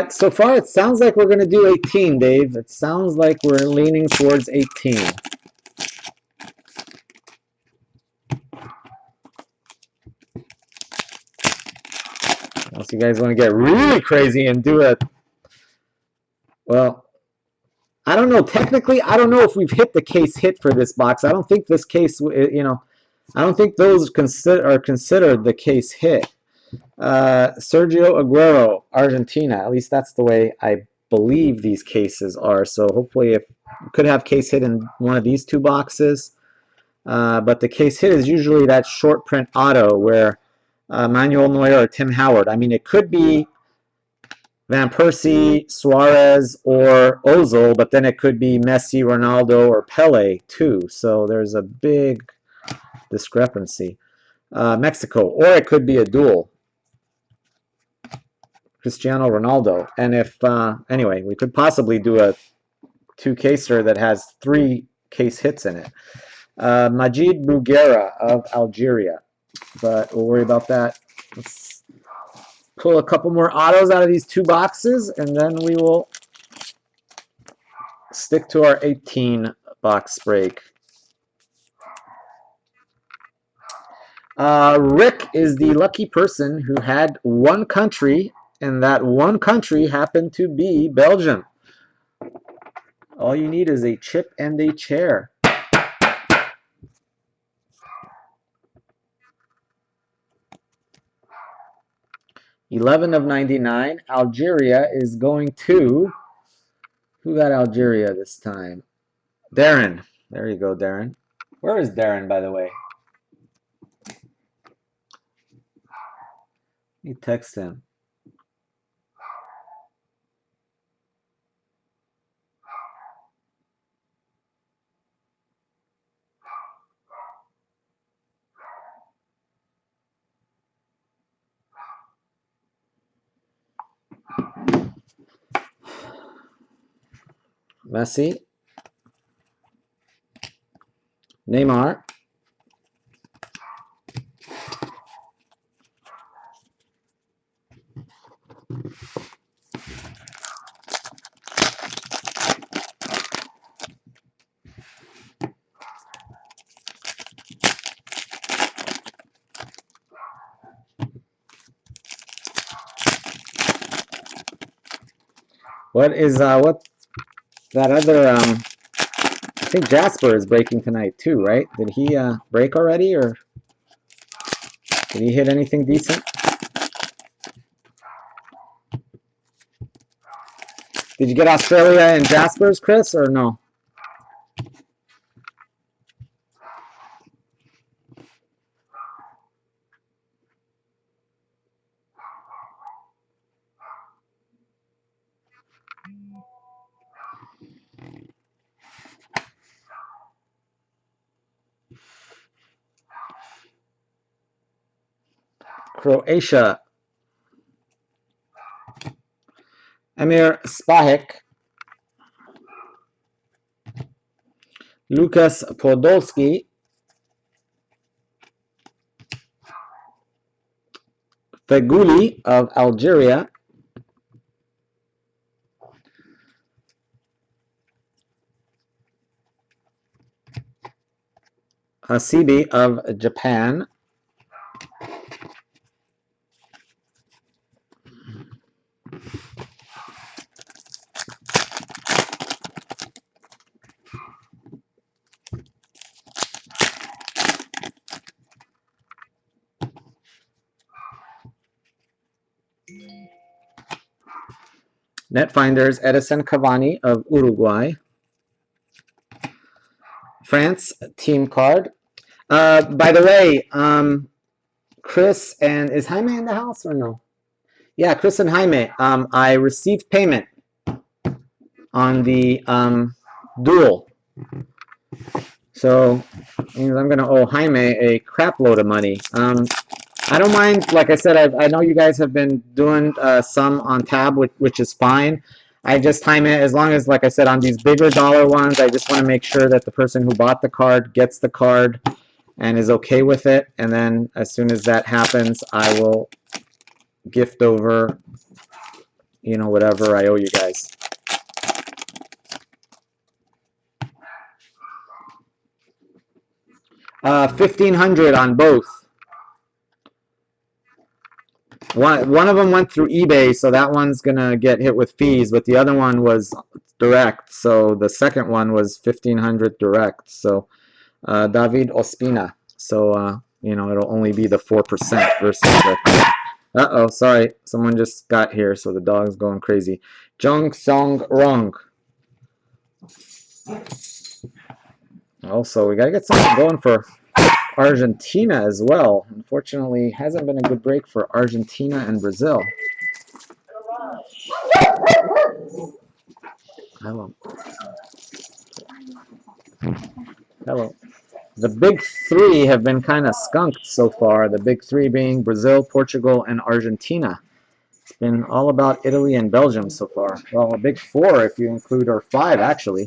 So far, it sounds like we're going to do 18, Dave. It sounds like we're leaning towards 18. Unless you guys want to get really crazy and do it. Well, I don't know. Technically, I don't know if we've hit the case hit for this box. I don't think this case, you know, I don't think those are considered the case hit. Sergio Aguero, Argentina. At least that's the way I believe these cases are. So hopefully, if we could have case hit in one of these 2 boxes. But the case hit is usually that short print auto where Manuel Neuer or Tim Howard. I mean, it could be Van Persie, Suarez, or Ozil, but then it could be Messi, Ronaldo, or Pele too. So there's a big discrepancy. Mexico, or it could be a duel. Cristiano Ronaldo. And if, anyway, we could possibly do a two-caser that has 3 case hits in it. Majid Bouguera of Algeria. But we'll worry about that. Let's pull a couple more autos out of these 2 boxes, and then we will stick to our 18 box break. Rick is the lucky person who had one country, and that one country happened to be Belgium. All you need is a chip and a chair. $11 of 99. Algeria is going to... Who got Algeria this time? Darren. There you go, Darren. Where is Darren, by the way? Let me text him. Messi. Neymar. What is what that other I think Jasper is breaking tonight too, right? Did he break already, or did he hit anything decent? Did you get Australia and Jasper's, Chris, or no? Croatia. Emir Spahek. Lukas Podolski. Feghouli of Algeria. Hasibi of Japan. Netfinders, Edison Cavani of Uruguay. France, team card. By the way, Chris and... Is Jaime in the house or no? Yeah, Chris and Jaime. I received payment on the duel. So I'm going to owe Jaime a crap load of money. I don't mind, like I said, I know you guys have been doing some on tab, which is fine. I just time it, as long as, like I said, on these bigger dollar ones, I just want to make sure that the person who bought the card gets the card and is okay with it. And then as soon as that happens, I will gift over, you know, whatever I owe you guys. $1,500 on both. One of them went through eBay, so that one's gonna get hit with fees, but the other one was direct, so the second one was $1,500 direct. So David Ospina. So you know, it'll only be the 4% versus the... Uh-oh, sorry, someone just got here, so the dog's going crazy. Jung Song Rong. Also, we gotta get something going for Argentina as well. Unfortunately, hasn't been a good break for Argentina and Brazil. Hello. Hello. The big three have been kind of skunked so far. The big three being Brazil, Portugal, and Argentina. It's been all about Italy and Belgium so far. Well, a big four if you include, or five actually,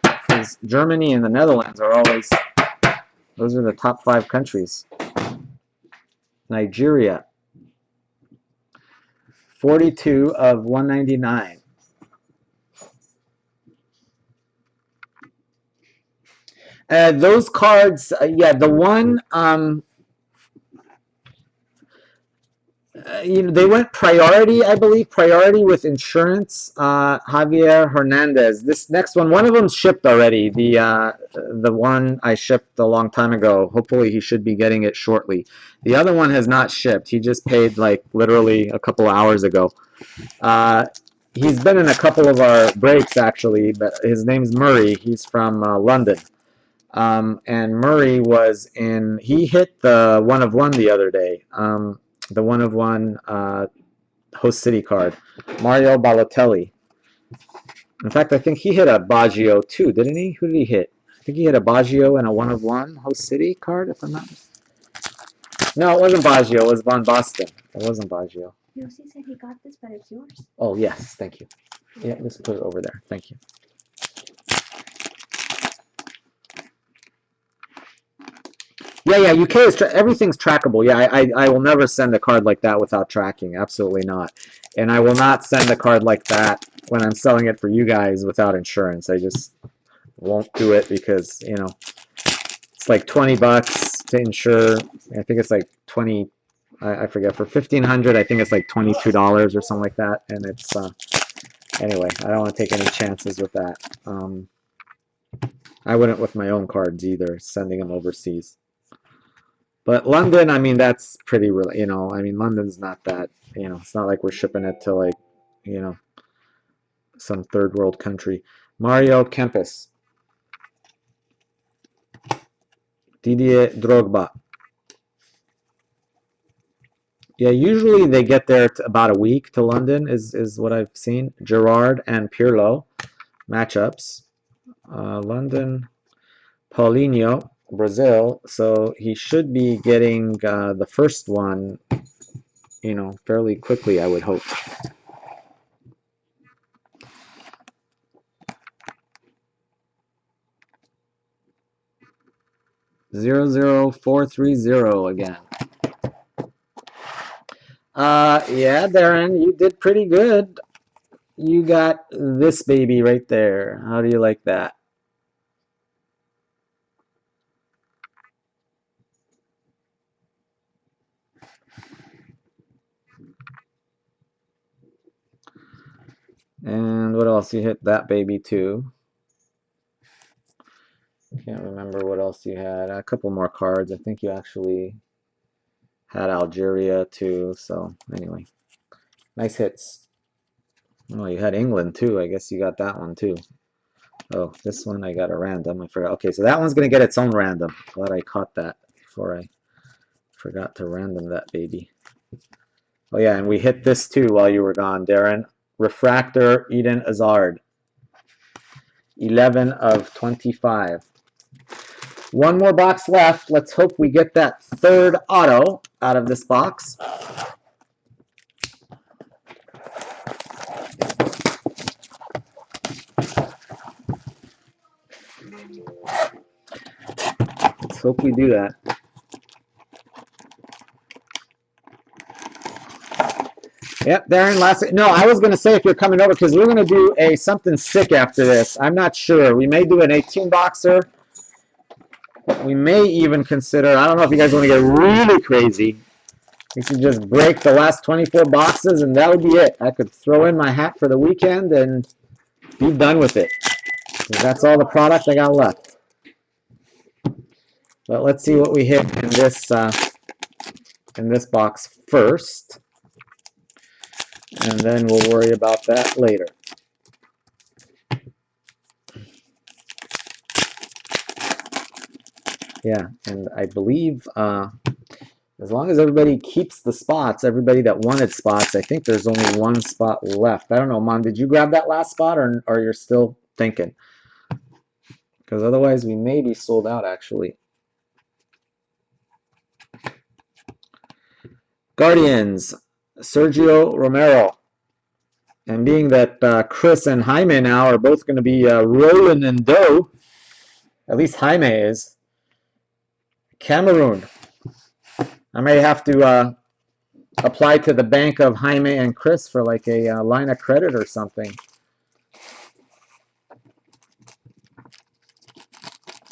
because Germany and the Netherlands are always, those are the top five countries. Nigeria, 42 of 199. Those cards, yeah, the one, they went priority, I believe, priority with insurance. Javier Hernandez. This next one of them shipped already. The one I shipped a long time ago. Hopefully, he should be getting it shortly. The other one has not shipped. He just paid like literally a couple hours ago. He's been in a couple of our breaks actually, but his name's Murray. He's from London. And Murray was in. He hit the one of one the other day. The one of one host city card, Mario Balotelli. In fact, I think he hit a Baggio too, didn't he? Who did he hit? I think he hit a Baggio and a one of one host city card, if I'm not mistaken. No, it wasn't Baggio. It was Van Basten. It wasn't Baggio. Yossi said he got this, but it's yours. Oh yes, thank you. Yeah, just put it over there. Thank you. Yeah, UK is everything's trackable. Yeah, I will never send a card like that without tracking. Absolutely not. And I will not send a card like that when I'm selling it for you guys without insurance. I just won't do it because, it's like 20 bucks to insure. I think it's like 20, I forget, for 1,500, I think it's like $22 or something like that. And it's, anyway, I don't want to take any chances with that. I wouldn't with my own cards either, sending them overseas. But London, I mean, that's pretty, London's not that, it's not like we're shipping it to like, some third world country. Mario Kempes. Didier Drogba. Yeah, usually they get there about a week to London is what I've seen. Gerrard and Pirlo matchups. London, Paulinho, Brazil. So he should be getting the first one, fairly quickly, I would hope. Zero 00430 again. Yeah, Darren, you did pretty good. You got this baby right there. How do you like that? And what else? You hit that baby too. Can't remember what else you had. A couple more cards. I think you actually had Algeria too. So anyway, nice hits. Oh, you had England too. I guess you got that one too. Oh, this one I got a random. I forgot. Okay, so that one's going to get its own random. Glad I caught that before I forgot to random that baby. Oh yeah, and we hit this too while you were gone, Darren. Refractor Eden Hazard. 11 of 25. One more box left. Let's hope we get that third auto out of this box. Let's hope we do that. Yep, Darren, no, I was going to say if you're coming over, because we're going to do a something sick after this. I'm not sure. We may do an 18-boxer. We may even consider, I don't know if you guys want to get really crazy. We should just break the last 24 boxes, and that would be it. I could throw in my hat for the weekend and be done with it. That's all the product I got left. But let's see what we hit in this box first. And then we'll worry about that later. Yeah, and I believe As long as everybody keeps the spots, everybody that wanted spots, I think there's only one spot left. I don't know, Mon, did you grab that last spot or you're still thinking? Because otherwise we may be sold out, actually. Guardians, Sergio Romero. And being that Chris and Jaime now are both going to be rolling in dough, at least Jaime is. Cameroon. I may have to apply to the bank of Jaime and Chris for like a line of credit or something.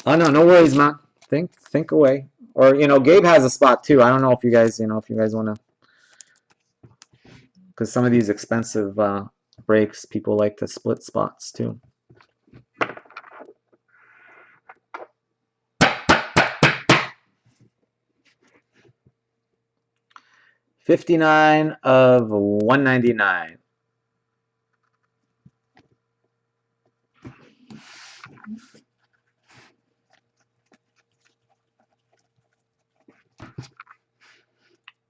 Oh no, no worries, man. Think away. Or Gabe has a spot too. I don't know if you guys want to, because some of these expensive breaks, people like to split spots too. 59 of 199.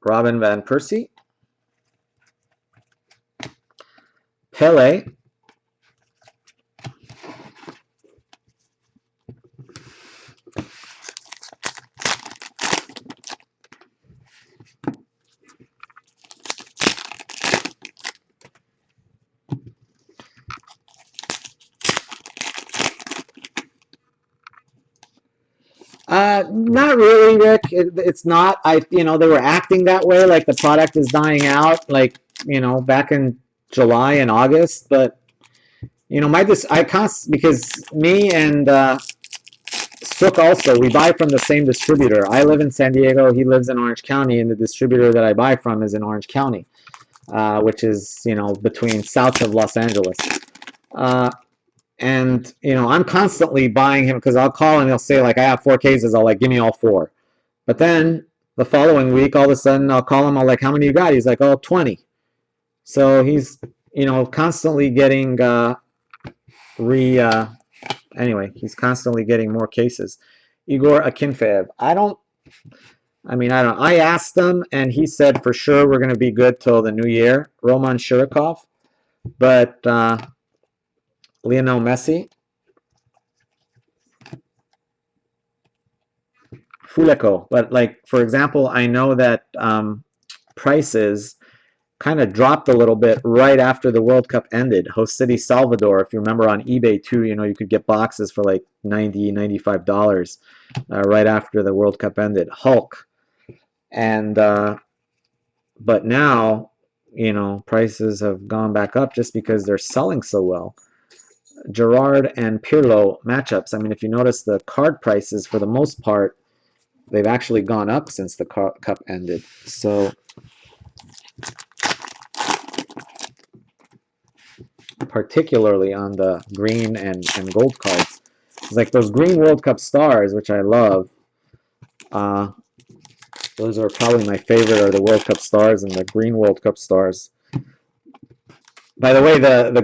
Robin Van Persie. Pele. Not really, Rick. It's not. They were acting that way, like the product is dying out, like back in July and August. But because me and Sook also, we buy from the same distributor. I live in San Diego. He lives in Orange County, and the distributor that I buy from is in Orange County, which is between south of Los Angeles. And I'm constantly buying him because I'll call and he'll say like I have 4 cases. I'll like give me all 4. But then the following week, all of a sudden I'll call him. I'll like, how many you got? He's like, oh, 20. So he's constantly getting anyway, he's constantly getting more cases. Igor Akinfeev. I don't. I asked him and he said for sure we're going to be good till the new year. Roman Shirikov, but Lionel Messi. Fuleco. But like, for example, I know that prices kind of dropped a little bit right after the World Cup ended. Host City Salvador, if you remember on eBay too, you could get boxes for like $90, $95 right after the World Cup ended. Hulk. And but now, prices have gone back up just because they're selling so well. Gerard and Pirlo matchups. I mean, if you notice the card prices, for the most part, they've actually gone up since the cup ended. So particularly on the green and gold cards. It's like those green World Cup stars, which I love. Those are probably my favorite, are the World Cup stars and the green World Cup stars. By the way, the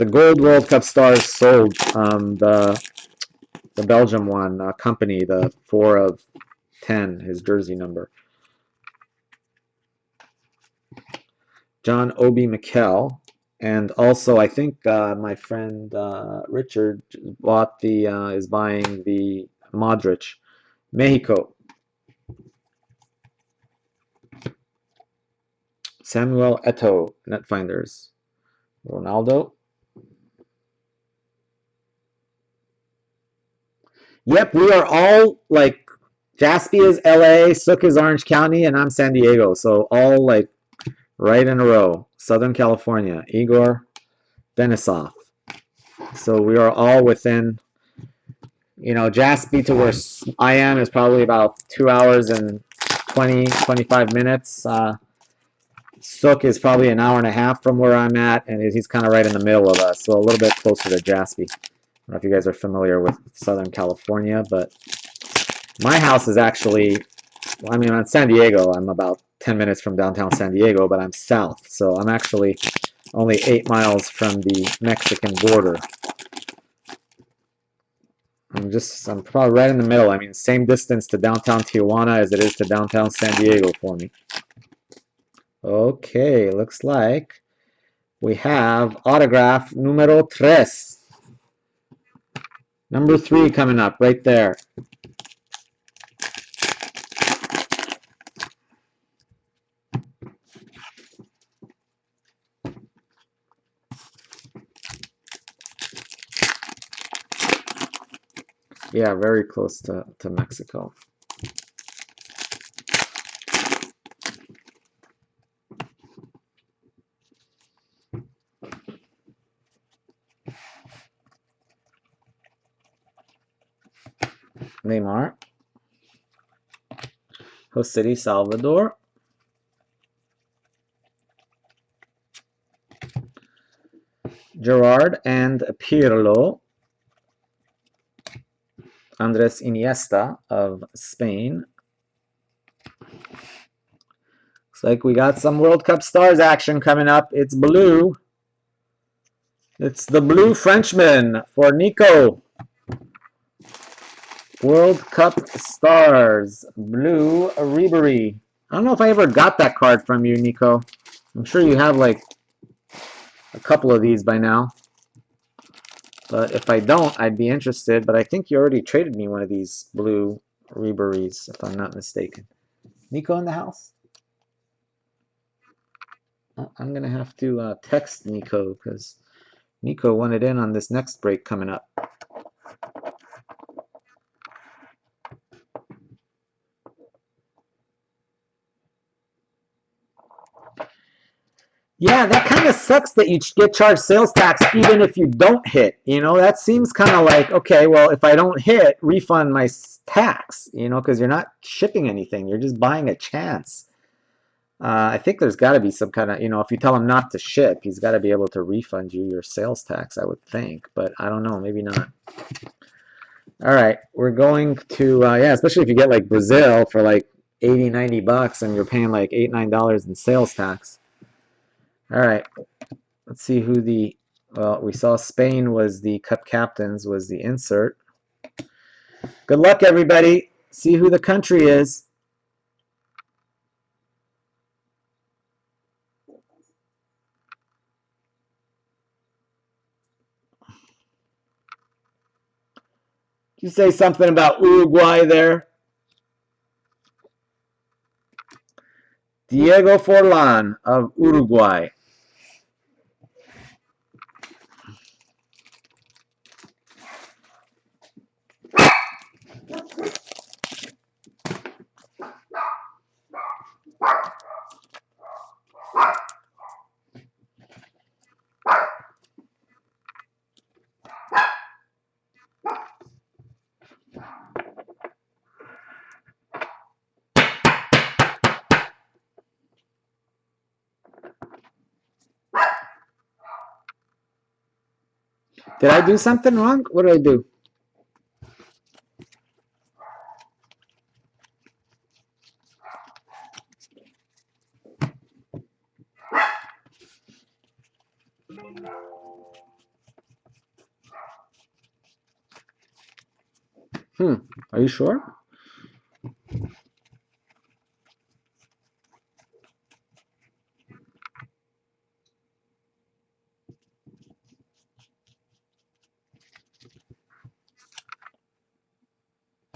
gold World Cup stars sold. The Belgium one, company, the 4 of 10, his jersey number. John Obi Mikel. And also, I think my friend Richard is buying the Modric. Mexico. Samuel Eto'o, Netfinders. Ronaldo. Yep, we are all like, Jaspy is LA, Sook is Orange County, and I'm San Diego. So all like right in a row. Southern California. Igor Denisov. So we are all within, Jaspy to where I am is probably about 2 hours and 25 minutes. Sook is probably an hour and a half from where I'm at, and he's kind of right in the middle of us, so a little bit closer to Jaspy. I don't know if you guys are familiar with Southern California, but my house is actually, on San Diego, I'm about 10 minutes from downtown San Diego, but I'm south, so I'm actually only 8 miles from the Mexican border. I'm probably right in the middle. I mean, same distance to downtown Tijuana as it is to downtown San Diego for me. Okay, looks like we have autograph numero tres. Number 3 coming up right there. Yeah, very close to Mexico. Neymar. José Salvador. Gerard and Pirlo. Andres Iniesta of Spain. Looks like we got some World Cup Stars action coming up. It's blue. It's the blue Frenchman for Nico. World Cup Stars. Blue Ribery. I don't know if I ever got that card from you, Nico. I'm sure you have like a couple of these by now. But if I don't, I'd be interested. But I think you already traded me one of these blue Riberys, if I'm not mistaken. Nico in the house? I'm going to have to text Nico because Nico wanted in on this next break coming up. Yeah, that kind of sucks that you get charged sales tax even if you don't hit. You know, that seems kind of like, okay, well, if I don't hit, refund my tax, you know, because you're not shipping anything. You're just buying a chance. I think there's got to be some kind of, you know, if you tell him not to ship, he's got to be able to refund you your sales tax, I would think. But I don't know, maybe not. All right, we're going to, yeah, especially if you get like Brazil for like 80, 90 bucks and you're paying like $8, $9 in sales tax. All right, let's see who the, well, we saw Spain was the Cup Captains, was the insert. Good luck, everybody. See who the country is. Did you say something about Uruguay there? Diego Forlan of Uruguay. Did I do something wrong? What did I do? Are you sure?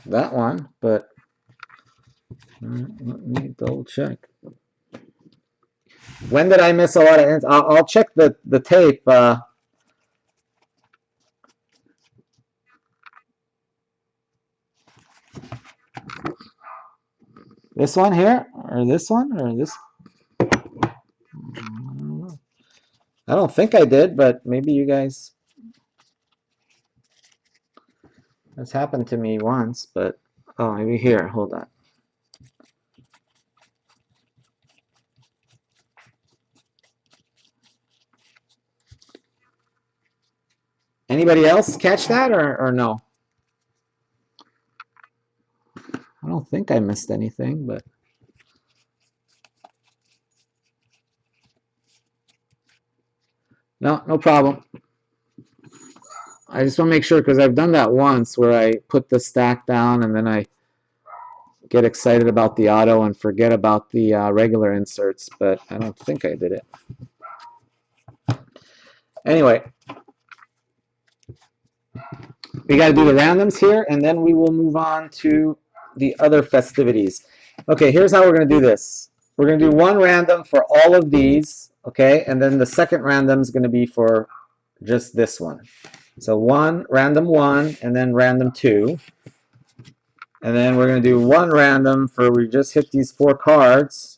That one, but let me double check. When did I miss a lot of? I'll check the tape. This one here, or this one, or this? I don't think I did, but maybe you guys. That's happened to me once, but oh, maybe here. Hold on. Anybody else catch that or no? I don't think I missed anything, but no problem. I just want to make sure because I've done that once where I put the stack down and then I get excited about the auto and forget about the regular inserts, but I don't think I did it. Anyway, we got to do the randoms here, and then we will move on to the other festivities. Okay, here's how we're going to do this. We're going to do one random for all of these, okay, and then the second random is going to be for just this one. So random one, and then random two. And then we're going to do one random for we just hit these 4 cards.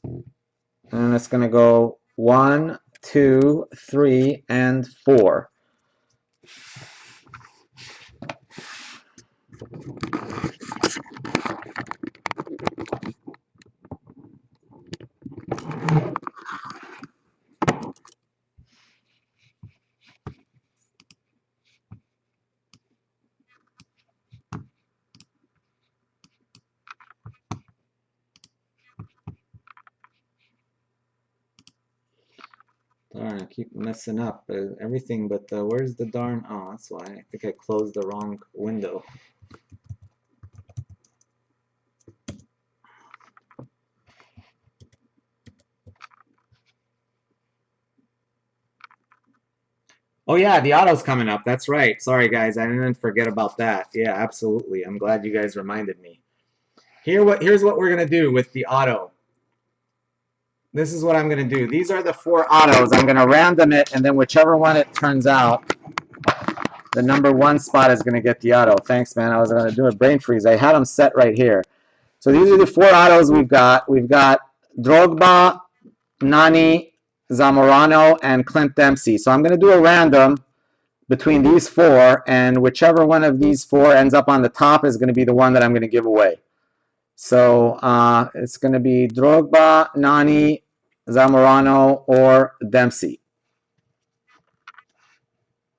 And it's going to go 1, 2, 3, and 4. Darn, I keep messing up. Everything but where's the darn... Oh, that's why. I think I closed the wrong window. Oh yeah, the auto's coming up. That's right. Sorry guys, I didn't forget about that. Yeah, absolutely. I'm glad you guys reminded me. Here's what we're gonna do with the auto. This is what I'm gonna do. These are the 4 autos. I'm gonna random it, and then whichever one it turns out, the number 1 spot is gonna get the auto. Thanks, man. I was gonna do a brain freeze. I had them set right here. So these are the 4 autos we've got. We've got Drogba, Nani, Zamorano, and Clint Dempsey. So I'm gonna do a random between these 4, and whichever one of these 4 ends up on the top is going to be the one that I'm going to give away. So it's going to be Drogba, Nani, Zamorano, or Dempsey.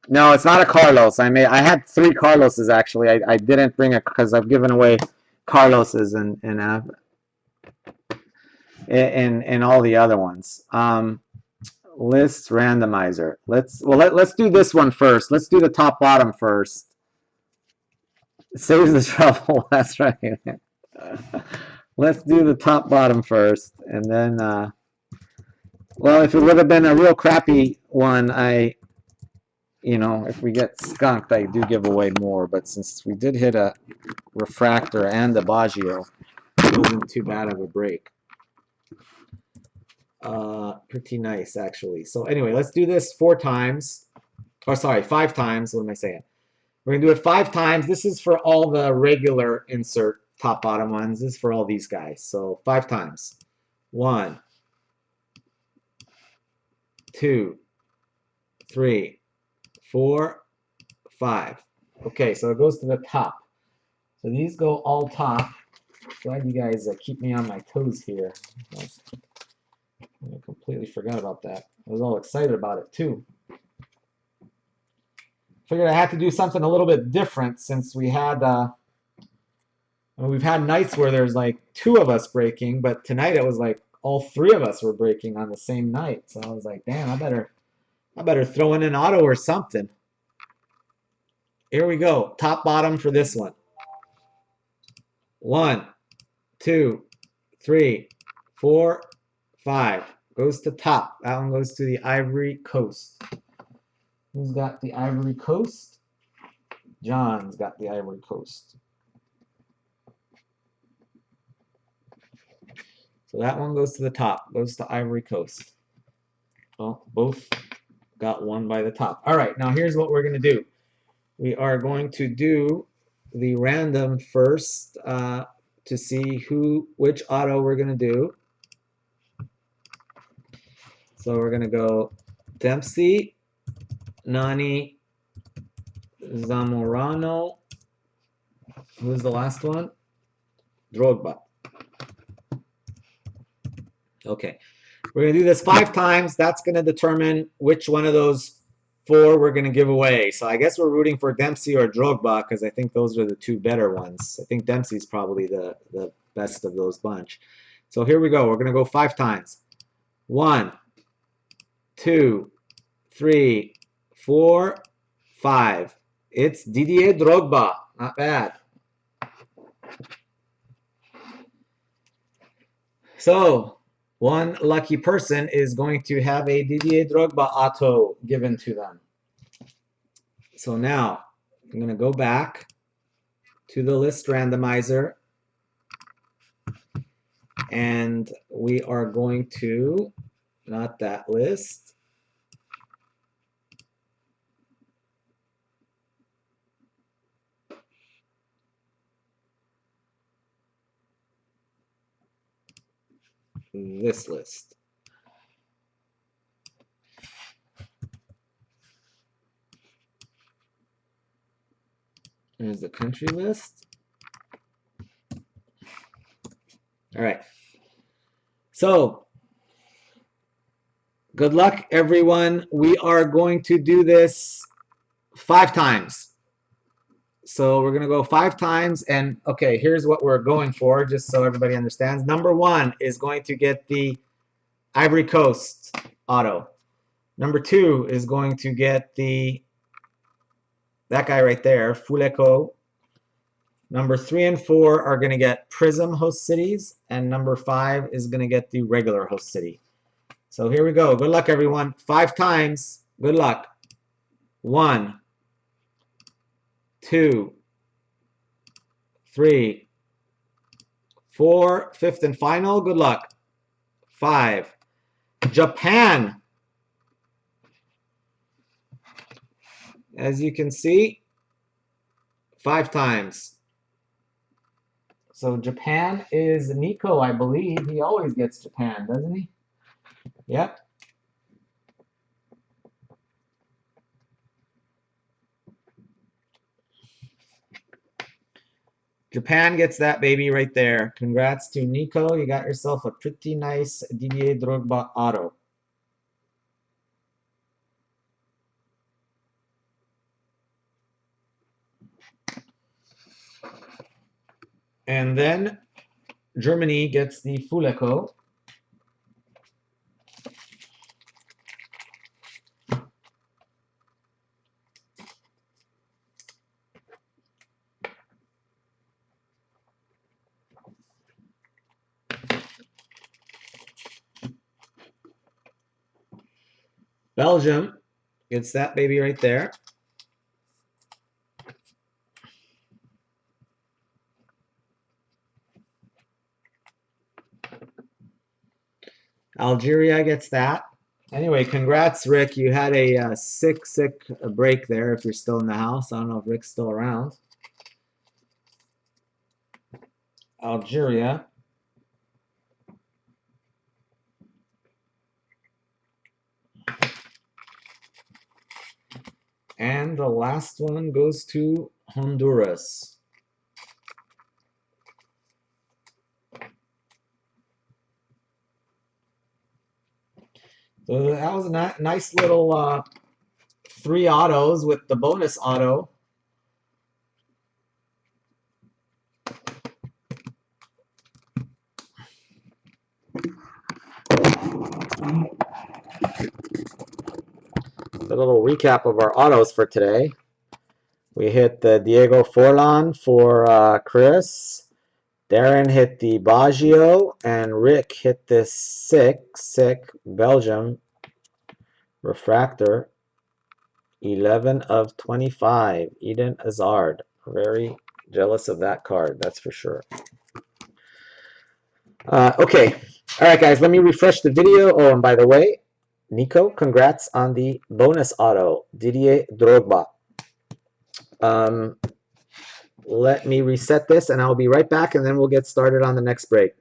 No, it's not a Carlos. I had 3 Carloses actually. I didn't bring it because I've given away Carloses in all the other ones. List randomizer. Let's do this one first. Let's do the top bottom first. It saves the trouble. That's right. Let's do the top bottom first, and then well, if it would have been a real crappy one, if we get skunked, I do give away more. But since we did hit a refractor and a Baggio, it wasn't too bad of a break. Pretty nice actually. So anyway, let's do this 4 times. Or sorry, 5 times. What am I saying? We're gonna do it 5 times. This is for all the regular insert top bottom ones. This is for all these guys. So 5 times. 1, 2, 3, 4, 5. Okay, so it goes to the top. So these go all top. Glad you guys keep me on my toes here. I completely forgot about that. I was all excited about it too. Figured I had to do something a little bit different since we had we've had nights where there's like 2 of us breaking, but tonight it was like all 3 of us were breaking on the same night. So I was like, damn, I better throw in an auto or something. Here we go. Top bottom for this one. 1, 2, 3, 4, 5. Goes to top. That one goes to the Ivory Coast. Who's got the Ivory Coast? John's got the Ivory Coast. So that one goes to the top. Goes to Ivory Coast. Well, both got one by the top. All right, now here's what we're going to do. We are going to do the random first to see which auto we're going to do. So we're going to go Dempsey, Nani, Zamorano. Who's the last one? Drogba. Okay. We're going to do this 5 times. That's going to determine which one of those 4 we're going to give away. So I guess we're rooting for Dempsey or Drogba because I think those are the 2 better ones. I think Dempsey's probably the best of those bunch. So here we go. We're going to go 5 times. 1, 2, 3, 4, 5. It's Didier Drogba. Not bad. So, one lucky person is going to have a Didier Drogba auto given to them. So now, I'm going to go back to the list randomizer. And we are going to, not that list. This list. There's the country list. All right. So, good luck, everyone. We are going to do this 5 times. So we're going to go 5 times. And okay, here's what we're going for, just so everybody understands. Number 1 is going to get the Ivory Coast auto. Number 2 is going to get that guy right there, Fuleko. Number 3 and 4 are going to get Prism host cities, and number 5 is going to get the regular host city. So here we go. Good luck, everyone. 5 times. Good luck. 1, 2, 3, 4, 5th and final. Good luck. 5. Japan. As you can see, 5 times. So Japan is Nico, I believe. He always gets Japan, doesn't he? Yep. Japan gets that baby right there. Congrats to Nico. You got yourself a pretty nice Didier Drogba auto. And then Germany gets the Fuleko. Belgium gets that baby right there. Algeria gets that. Anyway, congrats, Rick. You had a sick break there if you're still in the house. I don't know if Rick's still around. Algeria. And the last one goes to Honduras. So that was a nice little 3 autos with the bonus auto. A little recap of our autos for today. We hit the Diego Forlan for Chris. Darren hit the Baggio, and Rick hit this sick Belgium refractor. 11 of 25. Eden Hazard. Very jealous of that card, that's for sure. Okay. All right, guys, let me refresh the video. Oh, and by the way, Nico, congrats on the bonus auto, Didier Drogba. Let me reset this, and I'll be right back, and then we'll get started on the next break.